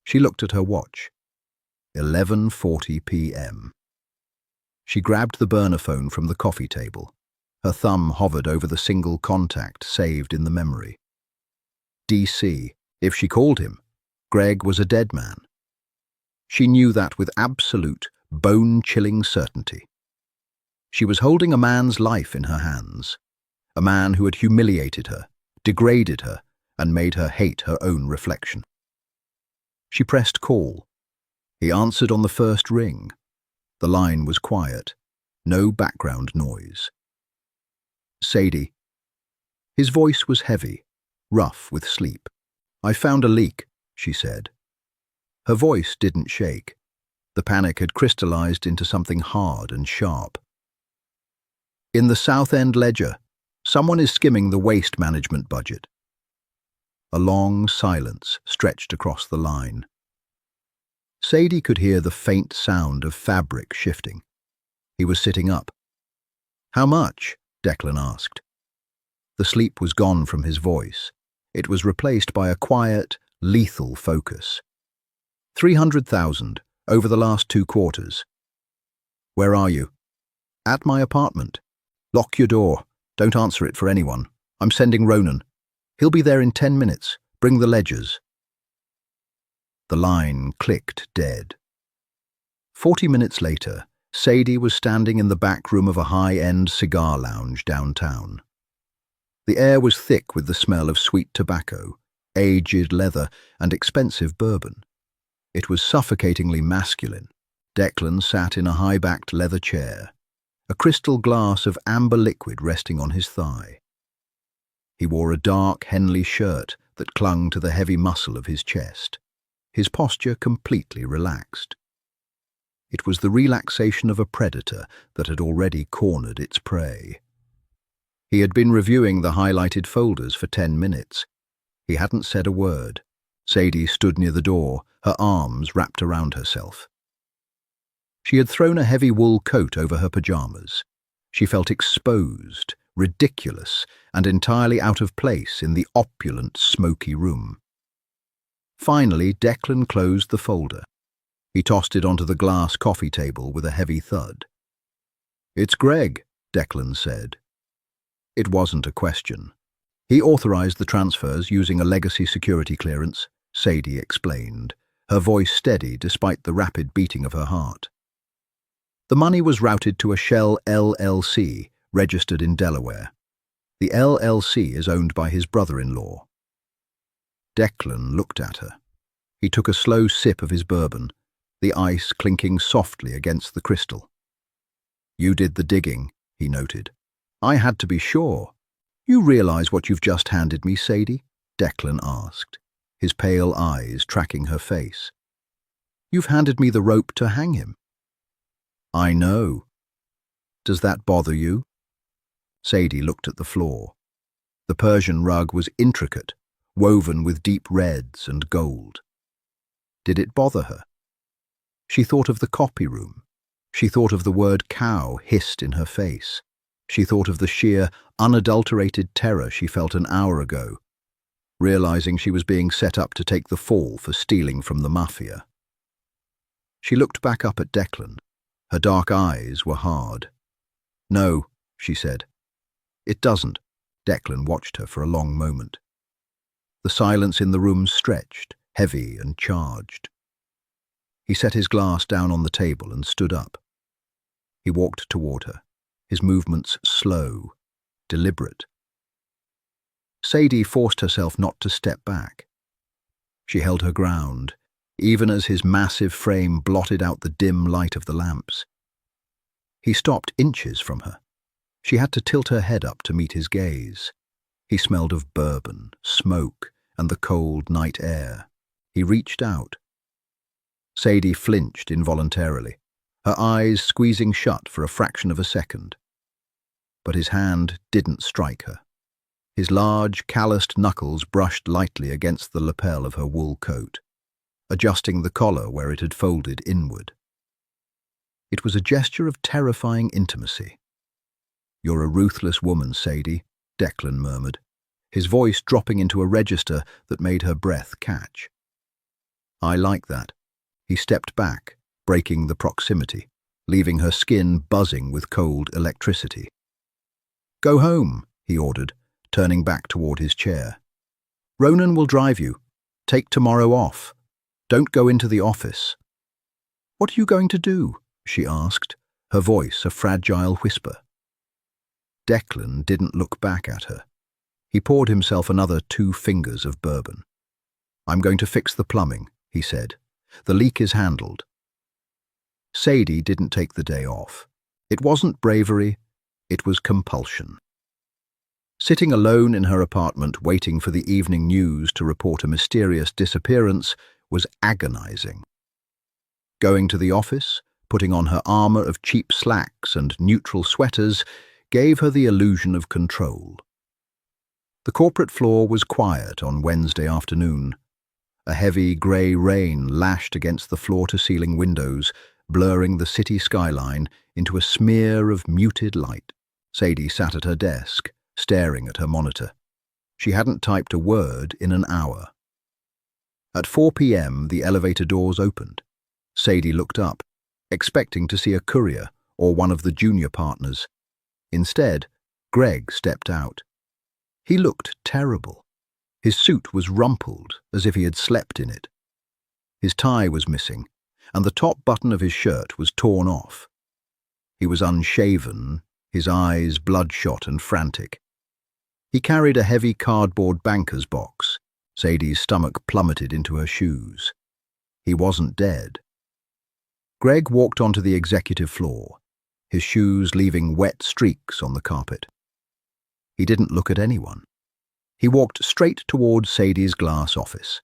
She looked at her watch. 11:40 p.m. She grabbed the burner phone from the coffee table. Her thumb hovered over the single contact saved in the memory. DC. If she called him, Greg was a dead man. She knew that with absolute, bone-chilling certainty. She was holding a man's life in her hands, a man who had humiliated her, degraded her, and made her hate her own reflection. She pressed call. He answered on the first ring. The line was quiet, no background noise. Sadie. His voice was heavy, rough with sleep. I found a leak, she said. Her voice didn't shake. The panic had crystallized into something hard and sharp. In the South End ledger, someone is skimming the waste management budget. A long silence stretched across the line. Sadie could hear the faint sound of fabric shifting. He was sitting up. How much? Declan asked. The sleep was gone from his voice. It was replaced by a quiet, lethal focus. 300,000 over the last 2 quarters. Where are you? At my apartment. Lock your door. Don't answer it for anyone. I'm sending Ronan. He'll be there in 10 minutes. Bring the ledgers. The line clicked dead. 40 minutes later, Sadie was standing in the back room of a high-end cigar lounge downtown. The air was thick with the smell of sweet tobacco, aged leather, and expensive bourbon. It was suffocatingly masculine. Declan sat in a high-backed leather chair, a crystal glass of amber liquid resting on his thigh. He wore a dark Henley shirt that clung to the heavy muscle of his chest, his posture completely relaxed. It was the relaxation of a predator that had already cornered its prey. He had been reviewing the highlighted folders for 10 minutes. He hadn't said a word. Sadie stood near the door, her arms wrapped around herself. She had thrown a heavy wool coat over her pajamas. She felt exposed, ridiculous, and entirely out of place in the opulent, smoky room. Finally, Declan closed the folder. He tossed it onto the glass coffee table with a heavy thud. "It's Greg," Declan said. It wasn't a question. He authorized the transfers using a legacy security clearance, Sadie explained, her voice steady despite the rapid beating of her heart. The money was routed to a Shell LLC, registered in Delaware. The LLC is owned by his brother-in-law. Declan looked at her. He took a slow sip of his bourbon, the ice clinking softly against the crystal. "You did the digging," he noted. "I had to be sure." "You realize what you've just handed me, Sadie?" Declan asked, his pale eyes tracking her face. "You've handed me the rope to hang him." "I know. Does that bother you?" Sadie looked at the floor. The Persian rug was intricate, woven with deep reds and gold. Did it bother her? She thought of the copy room. She thought of the word cow hissed in her face. She thought of the sheer, unadulterated terror she felt an hour ago, realizing she was being set up to take the fall for stealing from the Mafia. She looked back up at Declan. Her dark eyes were hard. "No," she said. "It doesn't." Declan watched her for a long moment. The silence in the room stretched, heavy and charged. He set his glass down on the table and stood up. He walked toward her, his movements slow, deliberate. Sadie forced herself not to step back. She held her ground, even as his massive frame blotted out the dim light of the lamps. He stopped inches from her. She had to tilt her head up to meet his gaze. He smelled of bourbon, smoke, and the cold night air. He reached out. Sadie flinched involuntarily, her eyes squeezing shut for a fraction of a second. But his hand didn't strike her. His large, calloused knuckles brushed lightly against the lapel of her wool coat, adjusting the collar where it had folded inward. It was a gesture of terrifying intimacy. "You're a ruthless woman, Sadie," Declan murmured, his voice dropping into a register that made her breath catch. "I like that." He stepped back, breaking the proximity, leaving her skin buzzing with cold electricity. "Go home," he ordered, turning back toward his chair. "Ronan will drive you. Take tomorrow off. Don't go into the office." "What are you going to do?" she asked, her voice a fragile whisper. Declan didn't look back at her. He poured himself another 2 fingers of bourbon. "I'm going to fix the plumbing," he said. "The leak is handled." Sadie didn't take the day off. It wasn't bravery, it was compulsion. Sitting alone in her apartment waiting for the evening news to report a mysterious disappearance was agonizing. Going to the office, putting on her armor of cheap slacks and neutral sweaters, gave her the illusion of control. The corporate floor was quiet on Wednesday afternoon. A heavy grey rain lashed against the floor-to-ceiling windows, blurring the city skyline into a smear of muted light. Sadie sat at her desk, staring at her monitor. She hadn't typed a word in an hour. At 4 p.m. the elevator doors opened. Sadie looked up, expecting to see a courier or one of the junior partners. Instead, Greg stepped out. He looked terrible. His suit was rumpled, as if he had slept in it. His tie was missing, and the top button of his shirt was torn off. He was unshaven, his eyes bloodshot and frantic. He carried a heavy cardboard banker's box. Sadie's stomach plummeted into her shoes. He wasn't dead. Greg walked onto the executive floor, his shoes leaving wet streaks on the carpet. He didn't look at anyone. He walked straight toward Sadie's glass office.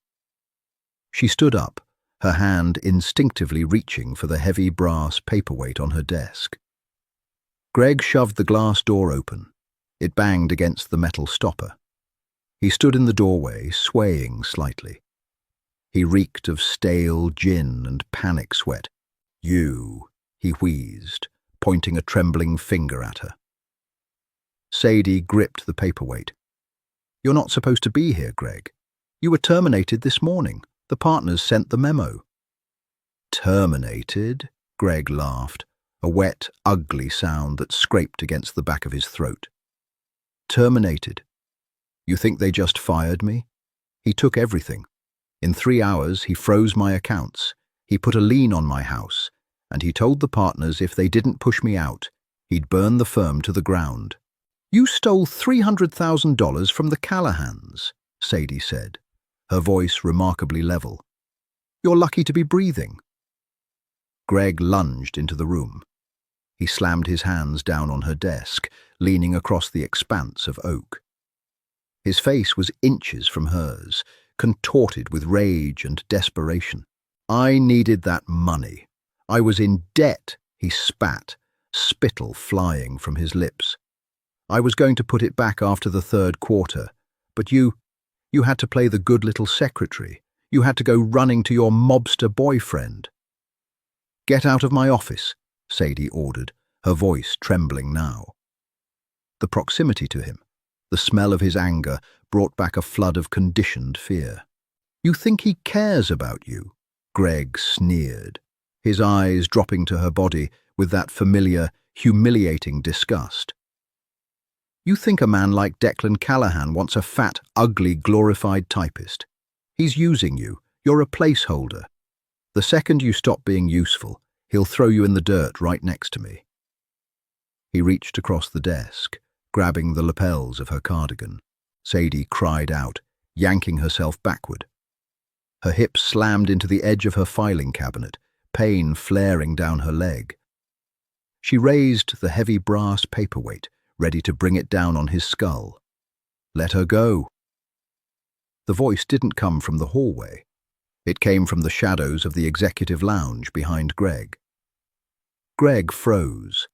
She stood up, her hand instinctively reaching for the heavy brass paperweight on her desk. Greg shoved the glass door open. It banged against the metal stopper. He stood in the doorway, swaying slightly. He reeked of stale gin and panic sweat. "You," he wheezed, pointing a trembling finger at her. Sadie gripped the paperweight. "You're not supposed to be here, Greg. You were terminated this morning. The partners sent the memo." "Terminated?" Greg laughed, a wet, ugly sound that scraped against the back of his throat. "Terminated? You think they just fired me?" He took everything. In 3 hours, he froze my accounts. He put a lien on my house, and he told the partners if they didn't push me out, he'd burn the firm to the ground. "You stole $300,000 from the Callahans," Sadie said, her voice remarkably level. "You're lucky to be breathing." Greg lunged into the room. He slammed his hands down on her desk, leaning across the expanse of oak. His face was inches from hers, contorted with rage and desperation. "I needed that money. I was in debt," he spat, spittle flying from his lips. "I was going to put it back after the 3rd quarter, but you had to play the good little secretary. You had to go running to your mobster boyfriend." "Get out of my office," Sadie ordered, her voice trembling now. The proximity to him, the smell of his anger, brought back a flood of conditioned fear. "You think he cares about you?" Greg sneered, his eyes dropping to her body with that familiar, humiliating disgust. "You think a man like Declan Callahan wants a fat, ugly, glorified typist. He's using you. You're a placeholder. The second you stop being useful, he'll throw you in the dirt right next to me." He reached across the desk, grabbing the lapels of her cardigan. Sadie cried out, yanking herself backward. Her hips slammed into the edge of her filing cabinet, pain flaring down her leg. She raised the heavy brass paperweight, ready to bring it down on his skull. "Let her go." The voice didn't come from the hallway. It came from the shadows of the executive lounge behind Greg. Greg froze.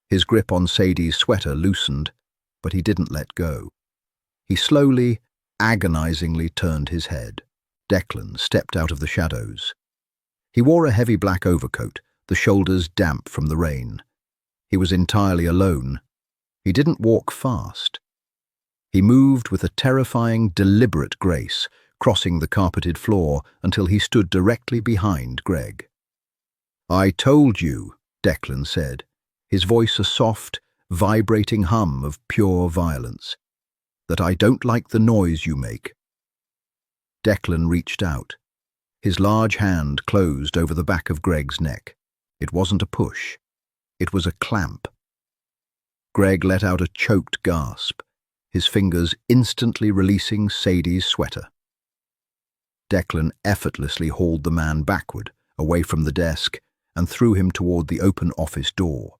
His grip on Sadie's sweater loosened, but he didn't let go. He slowly, agonizingly turned his head. Declan stepped out of the shadows. He wore a heavy black overcoat, the shoulders damp from the rain. He was entirely alone. He didn't walk fast. He moved with a terrifying, deliberate grace, crossing the carpeted floor until he stood directly behind Greg. "I told you," Declan said, his voice a soft, vibrating hum of pure violence, "that I don't like the noise you make." Declan reached out. His large hand closed over the back of Greg's neck. It wasn't a push. It was a clamp. Greg let out a choked gasp, his fingers instantly releasing Sadie's sweater. Declan effortlessly hauled the man backward, away from the desk, and threw him toward the open office door.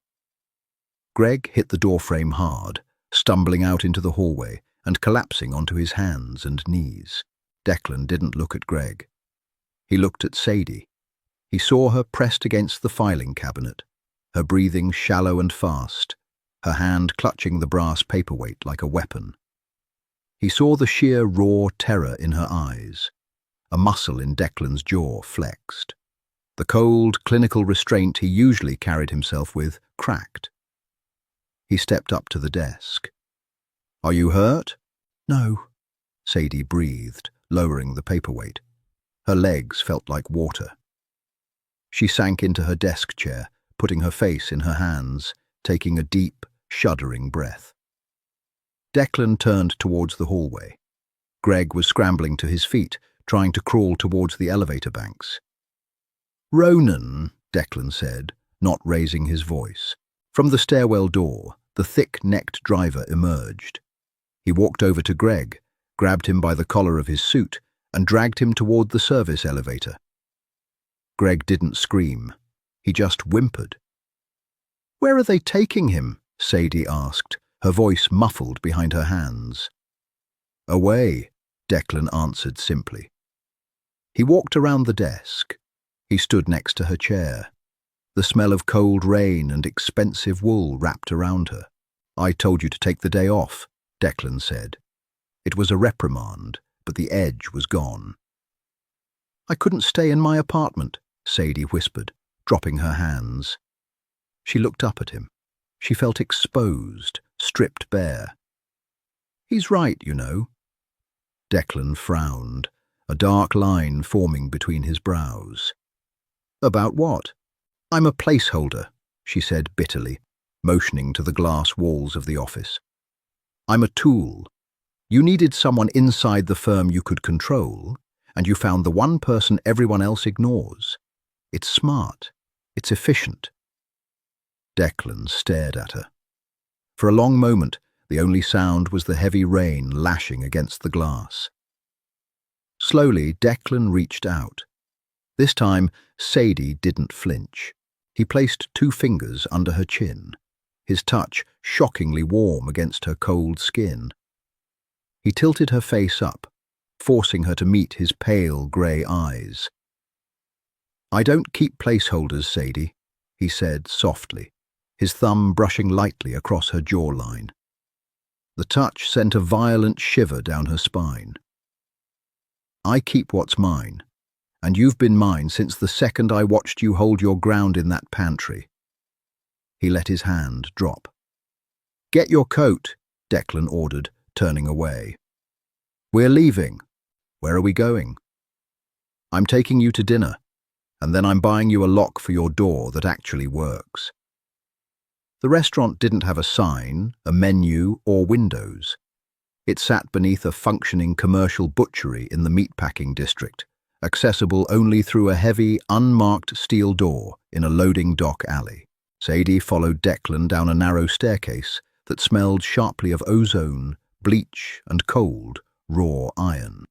Greg hit the doorframe hard, stumbling out into the hallway and collapsing onto his hands and knees. Declan didn't look at Greg. He looked at Sadie. He saw her pressed against the filing cabinet, her breathing shallow and fast, her hand clutching the brass paperweight like a weapon. He saw the sheer raw terror in her eyes. A muscle in Declan's jaw flexed. The cold, clinical restraint he usually carried himself with cracked. He stepped up to the desk. "Are you hurt?" "No," Sadie breathed, lowering the paperweight. Her legs felt like water. She sank into her desk chair, putting her face in her hands, taking a deep, shuddering breath. Declan turned towards the hallway. Greg was scrambling to his feet, trying to crawl towards the elevator banks. "Ronan," Declan said, not raising his voice. From the stairwell door, the thick-necked driver emerged. He walked over to Greg, grabbed him by the collar of his suit, and dragged him toward the service elevator. Greg didn't scream. He just whimpered. "Where are they taking him?" Sadie asked, her voice muffled behind her hands. "Away," Declan answered simply. He walked around the desk. He stood next to her chair. The smell of cold rain and expensive wool wrapped around her. "I told you to take the day off," Declan said. It was a reprimand, but the edge was gone. "I couldn't stay in my apartment," Sadie whispered, dropping her hands. She looked up at him. She felt exposed, stripped bare. "He's right, you know." Declan frowned, a dark line forming between his brows. "About what?" "I'm a placeholder," she said bitterly, motioning to the glass walls of the office. "I'm a tool. You needed someone inside the firm you could control, and you found the one person everyone else ignores. It's smart. It's efficient." Declan stared at her. For a long moment, the only sound was the heavy rain lashing against the glass. Slowly, Declan reached out. This time, Sadie didn't flinch. He placed 2 fingers under her chin, his touch shockingly warm against her cold skin. He tilted her face up, forcing her to meet his pale grey eyes. "I don't keep placeholders, Sadie," he said softly, his thumb brushing lightly across her jawline. The touch sent a violent shiver down her spine. "I keep what's mine, and you've been mine since the second I watched you hold your ground in that pantry." He let his hand drop. "Get your coat," Declan ordered, turning away. "We're leaving." "Where are we going?" "I'm taking you to dinner, and then I'm buying you a lock for your door that actually works." The restaurant didn't have a sign, a menu, or windows. It sat beneath a functioning commercial butchery in the meatpacking district, accessible only through a heavy, unmarked steel door in a loading dock alley. Sadie followed Declan down a narrow staircase that smelled sharply of ozone, bleach, and cold, raw iron.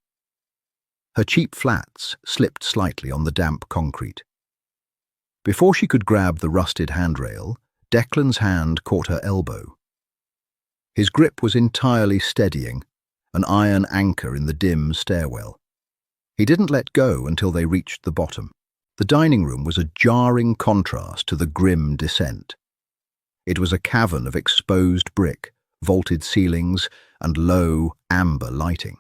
Her cheap flats slipped slightly on the damp concrete. Before she could grab the rusted handrail, Declan's hand caught her elbow. His grip was entirely steadying, an iron anchor in the dim stairwell. He didn't let go until they reached the bottom. The dining room was a jarring contrast to the grim descent. It was a cavern of exposed brick, vaulted ceilings, and low, amber lighting.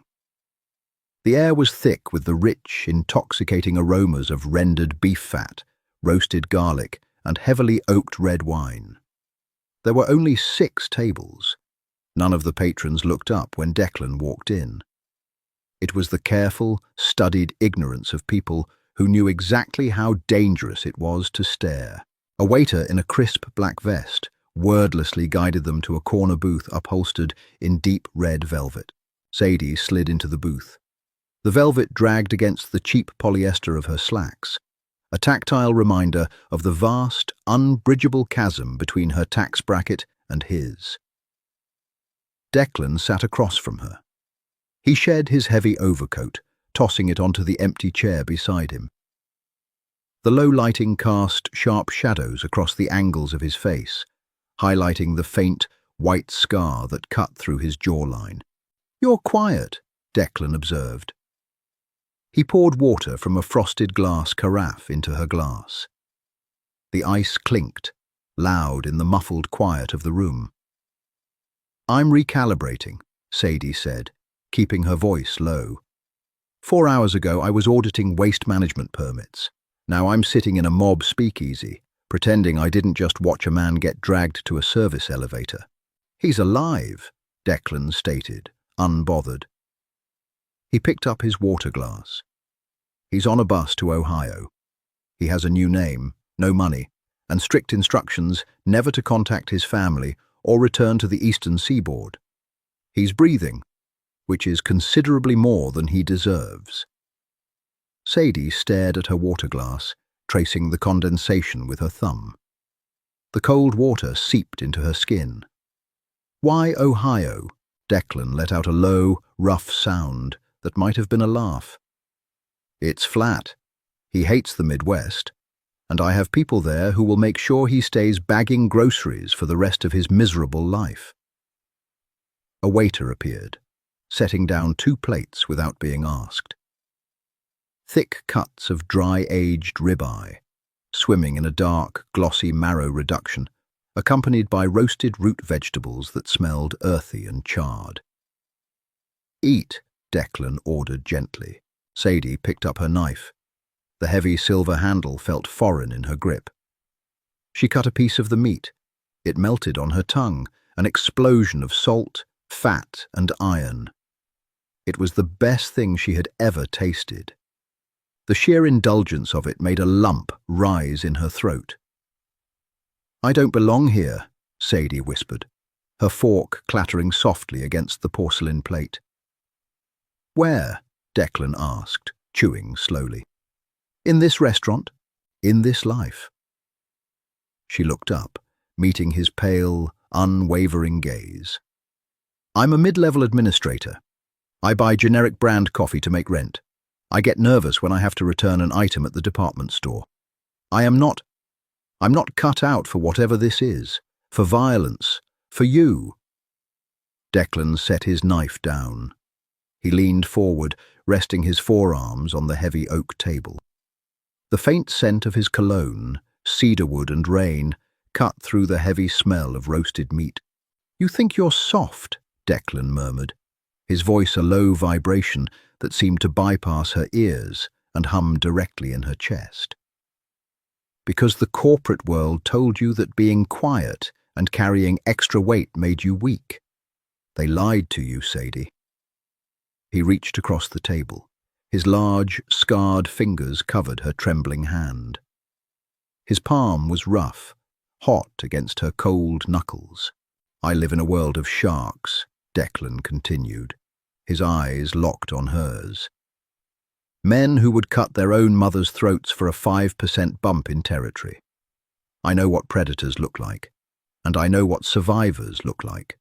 The air was thick with the rich, intoxicating aromas of rendered beef fat, roasted garlic, and heavily oaked red wine. There were only 6 tables. None of the patrons looked up when Declan walked in. It was the careful, studied ignorance of people who knew exactly how dangerous it was to stare. A waiter in a crisp black vest wordlessly guided them to a corner booth upholstered in deep red velvet. Sadie slid into the booth. The velvet dragged against the cheap polyester of her slacks, a tactile reminder of the vast, unbridgeable chasm between her tax bracket and his. Declan sat across from her. He shed his heavy overcoat, tossing it onto the empty chair beside him. The low lighting cast sharp shadows across the angles of his face, highlighting the faint, white scar that cut through his jawline. "You're quiet," Declan observed. He poured water from a frosted glass carafe into her glass. The ice clinked, loud in the muffled quiet of the room. "I'm recalibrating," Sadie said, keeping her voice low. 4 hours ago I was auditing waste management permits. Now I'm sitting in a mob speakeasy, pretending I didn't just watch a man get dragged to a service elevator. "He's alive," Declan stated, unbothered. He picked up his water glass. "He's on a bus to Ohio. He has a new name, no money, and strict instructions never to contact his family or return to the eastern seaboard. He's breathing, which is considerably more than he deserves." Sadie stared at her water glass, tracing the condensation with her thumb. The cold water seeped into her skin. "Why Ohio?" Declan let out a low, rough sound that might have been a laugh. "It's flat. He hates the Midwest, and I have people there who will make sure he stays bagging groceries for the rest of his miserable life." A waiter appeared, setting down 2 plates without being asked. Thick cuts of dry-aged ribeye, swimming in a dark, glossy marrow reduction, accompanied by roasted root vegetables that smelled earthy and charred. "Eat," Declan ordered gently. Sadie picked up her knife. The heavy silver handle felt foreign in her grip. She cut a piece of the meat. It melted on her tongue, an explosion of salt, fat, and iron. It was the best thing she had ever tasted. The sheer indulgence of it made a lump rise in her throat. "I don't belong here," Sadie whispered, her fork clattering softly against the porcelain plate. "Where?" Declan asked, chewing slowly. "In this restaurant, in this life." She looked up, meeting his pale, unwavering gaze. "I'm a mid-level administrator. I buy generic brand coffee to make rent. I get nervous when I have to return an item at the department store. I'm not cut out for whatever this is, for violence, for you." Declan set his knife down. He leaned forward, resting his forearms on the heavy oak table. The faint scent of his cologne, cedarwood and rain, cut through the heavy smell of roasted meat. "You think you're soft," Declan murmured, his voice a low vibration that seemed to bypass her ears and hum directly in her chest. "Because the corporate world told you that being quiet and carrying extra weight made you weak. They lied to you, Sadie." He reached across the table. His large, scarred fingers covered her trembling hand. His palm was rough, hot against her cold knuckles. "I live in a world of sharks," Declan continued, his eyes locked on hers. "Men who would cut their own mothers' throats for a 5% bump in territory. I know what predators look like, and I know what survivors look like."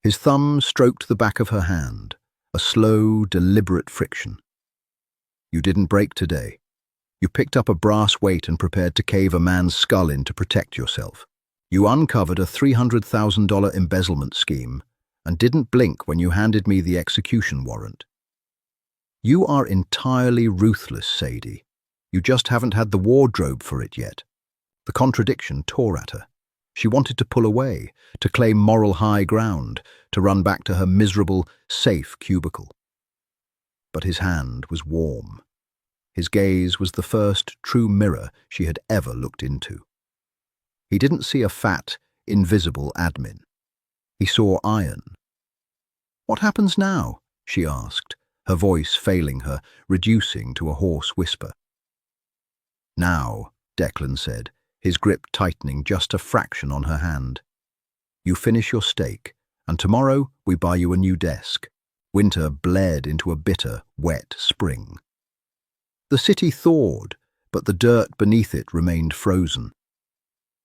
His thumb stroked the back of her hand, a slow, deliberate friction. "You didn't break today. You picked up a brass weight and prepared to cave a man's skull in to protect yourself. You uncovered a $300,000 embezzlement scheme and didn't blink when you handed me the execution warrant. You are entirely ruthless, Sadie. You just haven't had the wardrobe for it yet." The contradiction tore at her. She wanted to pull away, to claim moral high ground, to run back to her miserable, safe cubicle. But his hand was warm. His gaze was the first true mirror she had ever looked into. He didn't see a fat, invisible admin. He saw iron. "What happens now?" she asked, her voice failing her, reducing to a hoarse whisper. "Now," Declan said, his grip tightening just a fraction on her hand. "You finish your steak, and tomorrow we buy you a new desk." Winter bled into a bitter, wet spring. The city thawed, but the dirt beneath it remained frozen.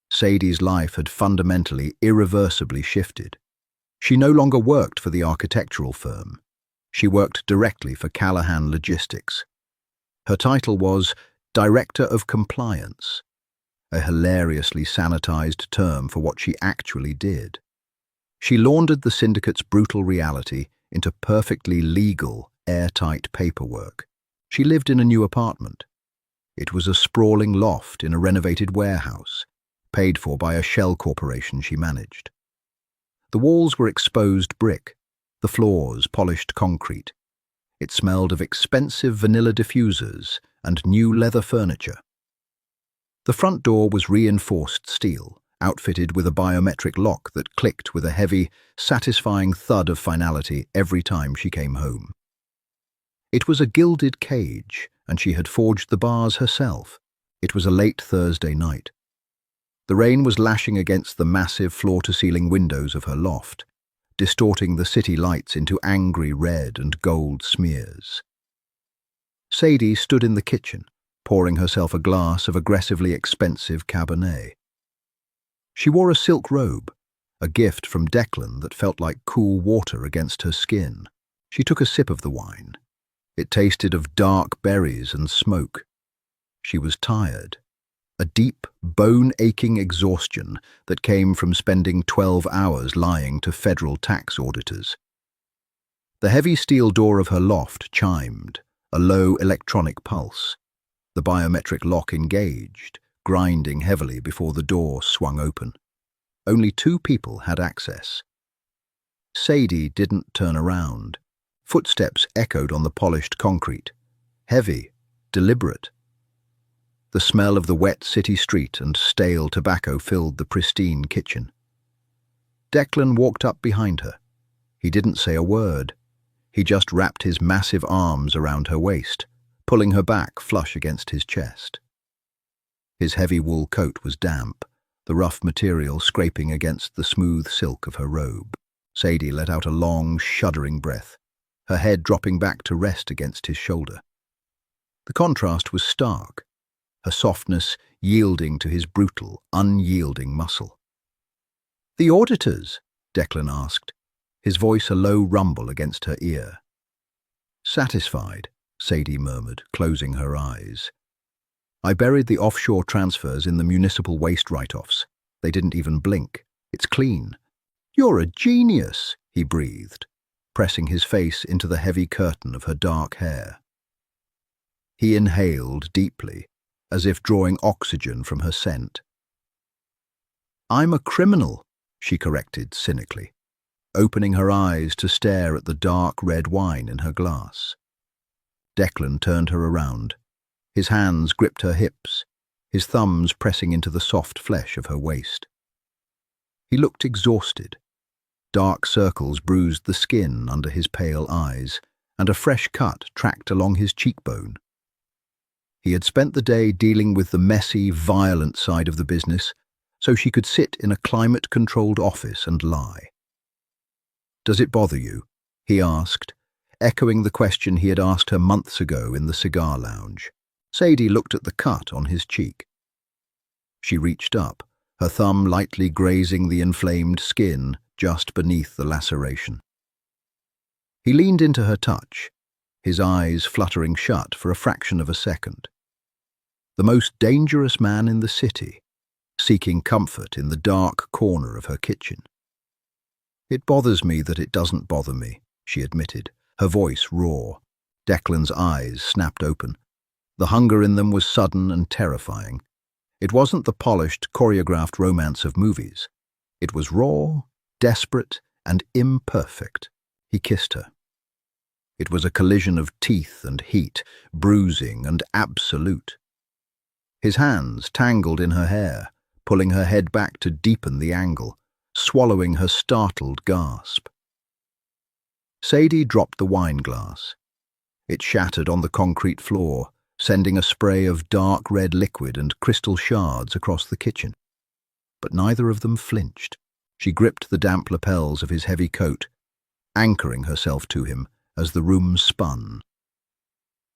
Sadie's life had fundamentally, irreversibly shifted. She no longer worked for the architectural firm. She worked directly for Callahan Logistics. Her title was Director of Compliance, a hilariously sanitized term for what she actually did. She laundered the syndicate's brutal reality into perfectly legal, airtight paperwork. She lived in a new apartment. It was a sprawling loft in a renovated warehouse, paid for by a shell corporation she managed. The walls were exposed brick, the floors polished concrete. It smelled of expensive vanilla diffusers and new leather furniture. The front door was reinforced steel, outfitted with a biometric lock that clicked with a heavy, satisfying thud of finality every time she came home. It was a gilded cage, and she had forged the bars herself. It was a late Thursday night. The rain was lashing against the massive floor-to-ceiling windows of her loft, distorting the city lights into angry red and gold smears. Sadie stood in the kitchen, pouring herself a glass of aggressively expensive Cabernet. She wore a silk robe, a gift from Declan that felt like cool water against her skin. She took a sip of the wine. It tasted of dark berries and smoke. She was tired, a deep, bone-aching exhaustion that came from spending 12 hours lying to federal tax auditors. The heavy steel door of her loft chimed, a low electronic pulse. The biometric lock engaged, grinding heavily before the door swung open. Only 2 people had access. Sadie didn't turn around. Footsteps echoed on the polished concrete. Heavy, deliberate. The smell of the wet city street and stale tobacco filled the pristine kitchen. Declan walked up behind her. He didn't say a word. He just wrapped his massive arms around her waist, pulling her back flush against his chest. His heavy wool coat was damp, the rough material scraping against the smooth silk of her robe. Sadie let out a long, shuddering breath, her head dropping back to rest against his shoulder. The contrast was stark, her softness yielding to his brutal, unyielding muscle. "The auditors?" Declan asked, his voice a low rumble against her ear. "Satisfied," Sadie murmured, closing her eyes. "I buried the offshore transfers in the municipal waste write-offs. They didn't even blink. It's clean." "You're a genius," he breathed, pressing his face into the heavy curtain of her dark hair. He inhaled deeply, as if drawing oxygen from her scent. "I'm a criminal," she corrected cynically, opening her eyes to stare at the dark red wine in her glass. Declan turned her around. His hands gripped her hips, his thumbs pressing into the soft flesh of her waist. He looked exhausted. Dark circles bruised the skin under his pale eyes, and a fresh cut tracked along his cheekbone. He had spent the day dealing with the messy, violent side of the business, so she could sit in a climate-controlled office and lie. "Does it bother you?" he asked, echoing the question he had asked her months ago in the cigar lounge. Sadie looked at the cut on his cheek. She reached up, her thumb lightly grazing the inflamed skin just beneath the laceration. He leaned into her touch, his eyes fluttering shut for a fraction of a second. The most dangerous man in the city, seeking comfort in the dark corner of her kitchen. "It bothers me that it doesn't bother me," she admitted, her voice raw. Declan's eyes snapped open. The hunger in them was sudden and terrifying. It wasn't the polished, choreographed romance of movies. It was raw, desperate, and imperfect. He kissed her. It was a collision of teeth and heat, bruising and absolute. His hands tangled in her hair, pulling her head back to deepen the angle, swallowing her startled gasp. Sadie dropped the wine glass. It shattered on the concrete floor, sending a spray of dark red liquid and crystal shards across the kitchen. But neither of them flinched. She gripped the damp lapels of his heavy coat, anchoring herself to him as the room spun.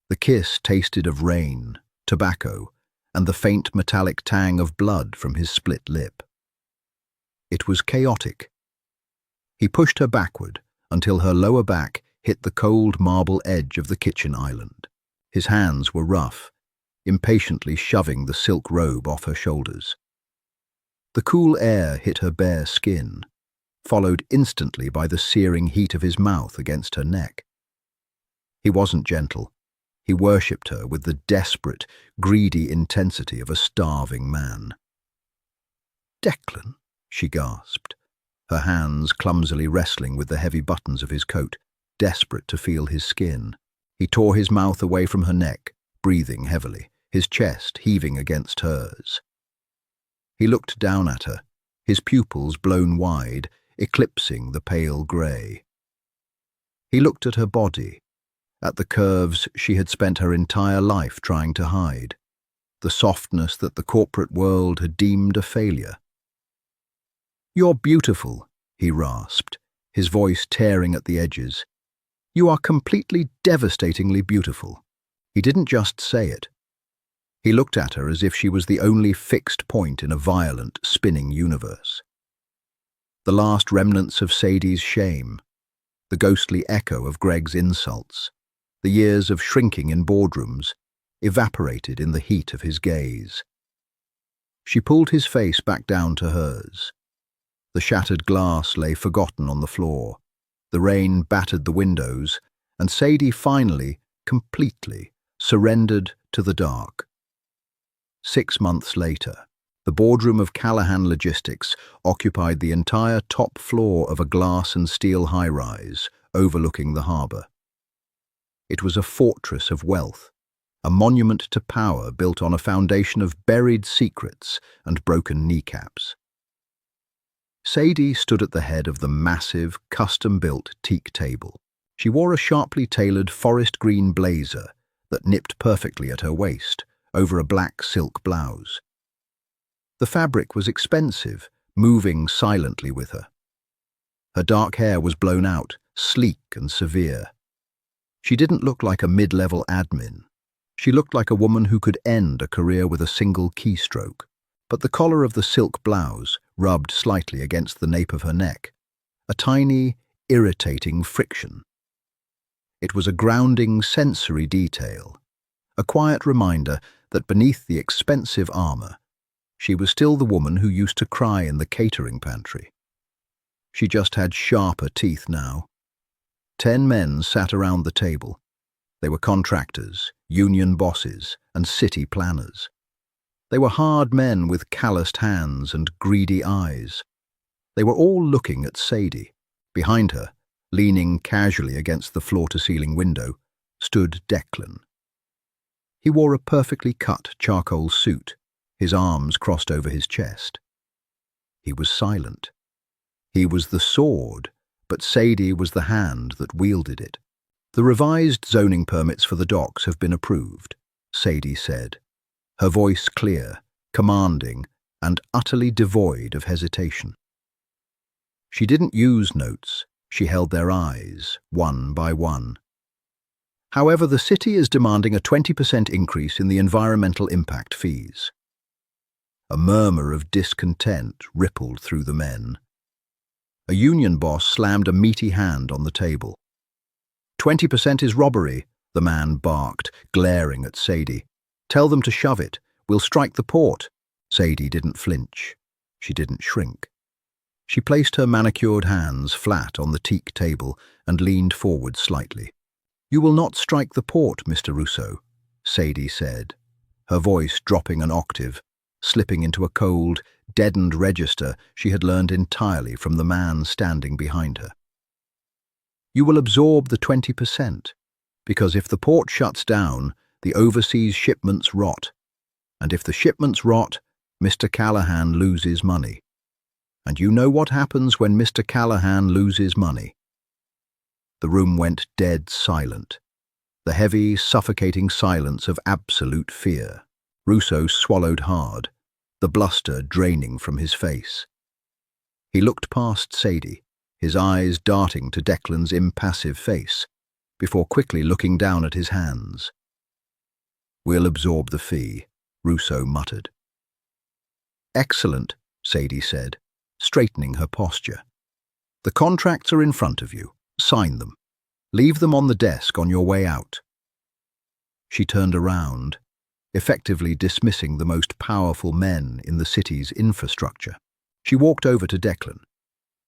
The kiss tasted of rain, tobacco, and the faint metallic tang of blood from his split lip. It was chaotic. He pushed her backward until her lower back hit the cold marble edge of the kitchen island. His hands were rough, impatiently shoving the silk robe off her shoulders. The cool air hit her bare skin, followed instantly by the searing heat of his mouth against her neck. He wasn't gentle. He worshipped her with the desperate, greedy intensity of a starving man. "Declan," she gasped, her hands clumsily wrestling with the heavy buttons of his coat, desperate to feel his skin. He tore his mouth away from her neck, breathing heavily, his chest heaving against hers. He looked down at her, his pupils blown wide, eclipsing the pale grey. He looked at her body, at the curves she had spent her entire life trying to hide, the softness that the corporate world had deemed a failure. "You're beautiful," he rasped, his voice tearing at the edges. "You are completely devastatingly beautiful." He didn't just say it. He looked at her as if she was the only fixed point in a violent, spinning universe. The last remnants of Sadie's shame, the ghostly echo of Greg's insults, the years of shrinking in boardrooms, evaporated in the heat of his gaze. She pulled his face back down to hers. The shattered glass lay forgotten on the floor. The rain battered the windows, and Sadie finally, completely, surrendered to the dark. 6 months later, the boardroom of Callahan Logistics occupied the entire top floor of a glass and steel high-rise overlooking the harbour. It was a fortress of wealth, a monument to power built on a foundation of buried secrets and broken kneecaps. Sadie stood at the head of the massive, custom-built teak table. She wore a sharply tailored forest green blazer that nipped perfectly at her waist, over a black silk blouse. The fabric was expensive, moving silently with her. Her dark hair was blown out, sleek and severe. She didn't look like a mid-level admin. She looked like a woman who could end a career with a single keystroke. But the collar of the silk blouse rubbed slightly against the nape of her neck, a tiny, irritating friction. It was a grounding sensory detail, a quiet reminder that beneath the expensive armor, she was still the woman who used to cry in the catering pantry. She just had sharper teeth now. 10 men sat around the table. They were contractors, union bosses, and city planners. They were hard men with calloused hands and greedy eyes. They were all looking at Sadie. Behind her, leaning casually against the floor-to-ceiling window, stood Declan. He wore a perfectly cut charcoal suit, his arms crossed over his chest. He was silent. He was the sword, but Sadie was the hand that wielded it. "The revised zoning permits for the docks have been approved," Sadie said, her voice clear, commanding, and utterly devoid of hesitation. She didn't use notes, she held their eyes, one by one. "However, the city is demanding a 20% increase in the environmental impact fees." A murmur of discontent rippled through the men. A union boss slammed a meaty hand on the table. 20% is robbery," the man barked, glaring at Sadie. "Tell them to shove it. We'll strike the port." Sadie didn't flinch. She didn't shrink. She placed her manicured hands flat on the teak table and leaned forward slightly. "You will not strike the port, Mr. Russo," Sadie said, her voice dropping an octave, slipping into a cold, deadened register she had learned entirely from the man standing behind her. "You will absorb the 20%, because if the port shuts down, the overseas shipments rot. And if the shipments rot, Mr. Callahan loses money. And you know what happens when Mr. Callahan loses money." The room went dead silent. the heavy, suffocating silence of absolute fear. Russo swallowed hard, the bluster draining from his face. He looked past Sadie, his eyes darting to Declan's impassive face, before quickly looking down at his hands. "We'll absorb the fee," Russo muttered. "Excellent," Sadie said, straightening her posture. "The contracts are in front of you. Sign them. Leave them on the desk on your way out." She turned around, effectively dismissing the most powerful men in the city's infrastructure. She walked over to Declan.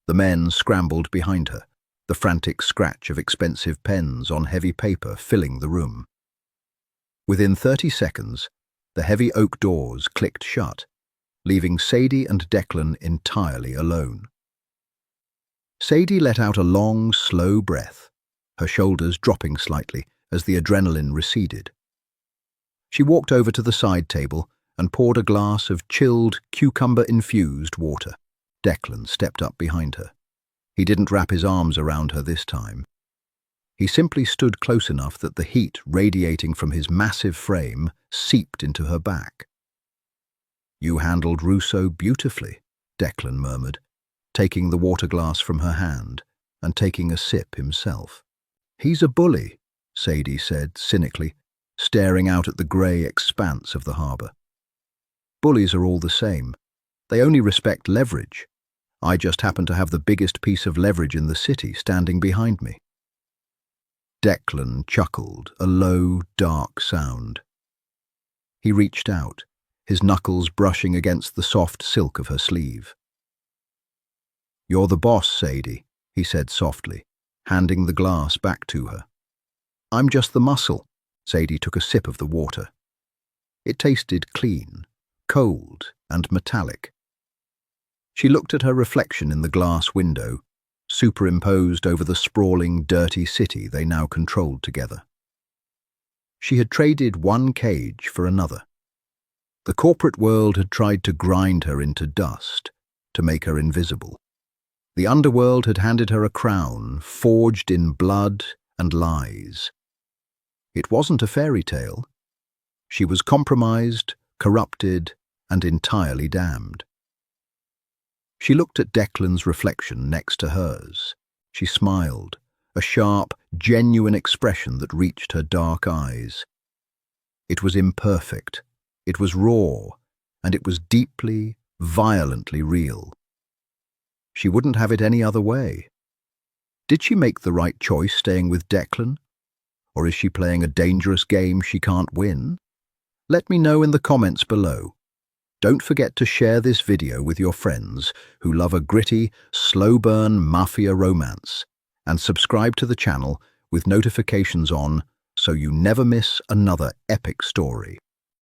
The men scrambled behind her, the frantic scratch of expensive pens on heavy paper filling the room. Within 30 seconds, the heavy oak doors clicked shut, leaving Sadie and Declan entirely alone. Sadie let out a long, slow breath, her shoulders dropping slightly as the adrenaline receded. She walked over to the side table and poured a glass of chilled, cucumber-infused water. Declan stepped up behind her. He didn't wrap his arms around her this time. He simply stood close enough that the heat radiating from his massive frame seeped into her back. "You handled Russo beautifully," Declan murmured, taking the water glass from her hand and taking a sip himself. "He's a bully," Sadie said cynically, staring out at the grey expanse of the harbour. "Bullies are all the same. They only respect leverage. I just happen to have the biggest piece of leverage in the city standing behind me." Declan chuckled, a low, dark sound. He reached out, his knuckles brushing against the soft silk of her sleeve. "You're the boss, Sadie," he said softly, handing the glass back to her. "I'm just the muscle." Sadie took a sip of the water. It tasted clean, cold, and metallic. She looked at her reflection in the glass window, superimposed over the sprawling, dirty city they now controlled together. She had traded one cage for another. The corporate world had tried to grind her into dust, to make her invisible. The underworld had handed her a crown forged in blood and lies. It wasn't a fairy tale. She was compromised, corrupted, and entirely damned. She looked at Declan's reflection next to hers. She smiled, a sharp, genuine expression that reached her dark eyes. It was imperfect, it was raw, and it was deeply, violently real. She wouldn't have it any other way. Did she make the right choice staying with Declan? Or is she playing a dangerous game she can't win? Let me know in the comments below. Don't forget to share this video with your friends who love a gritty, slow-burn mafia romance, and subscribe to the channel with notifications on so you never miss another epic story.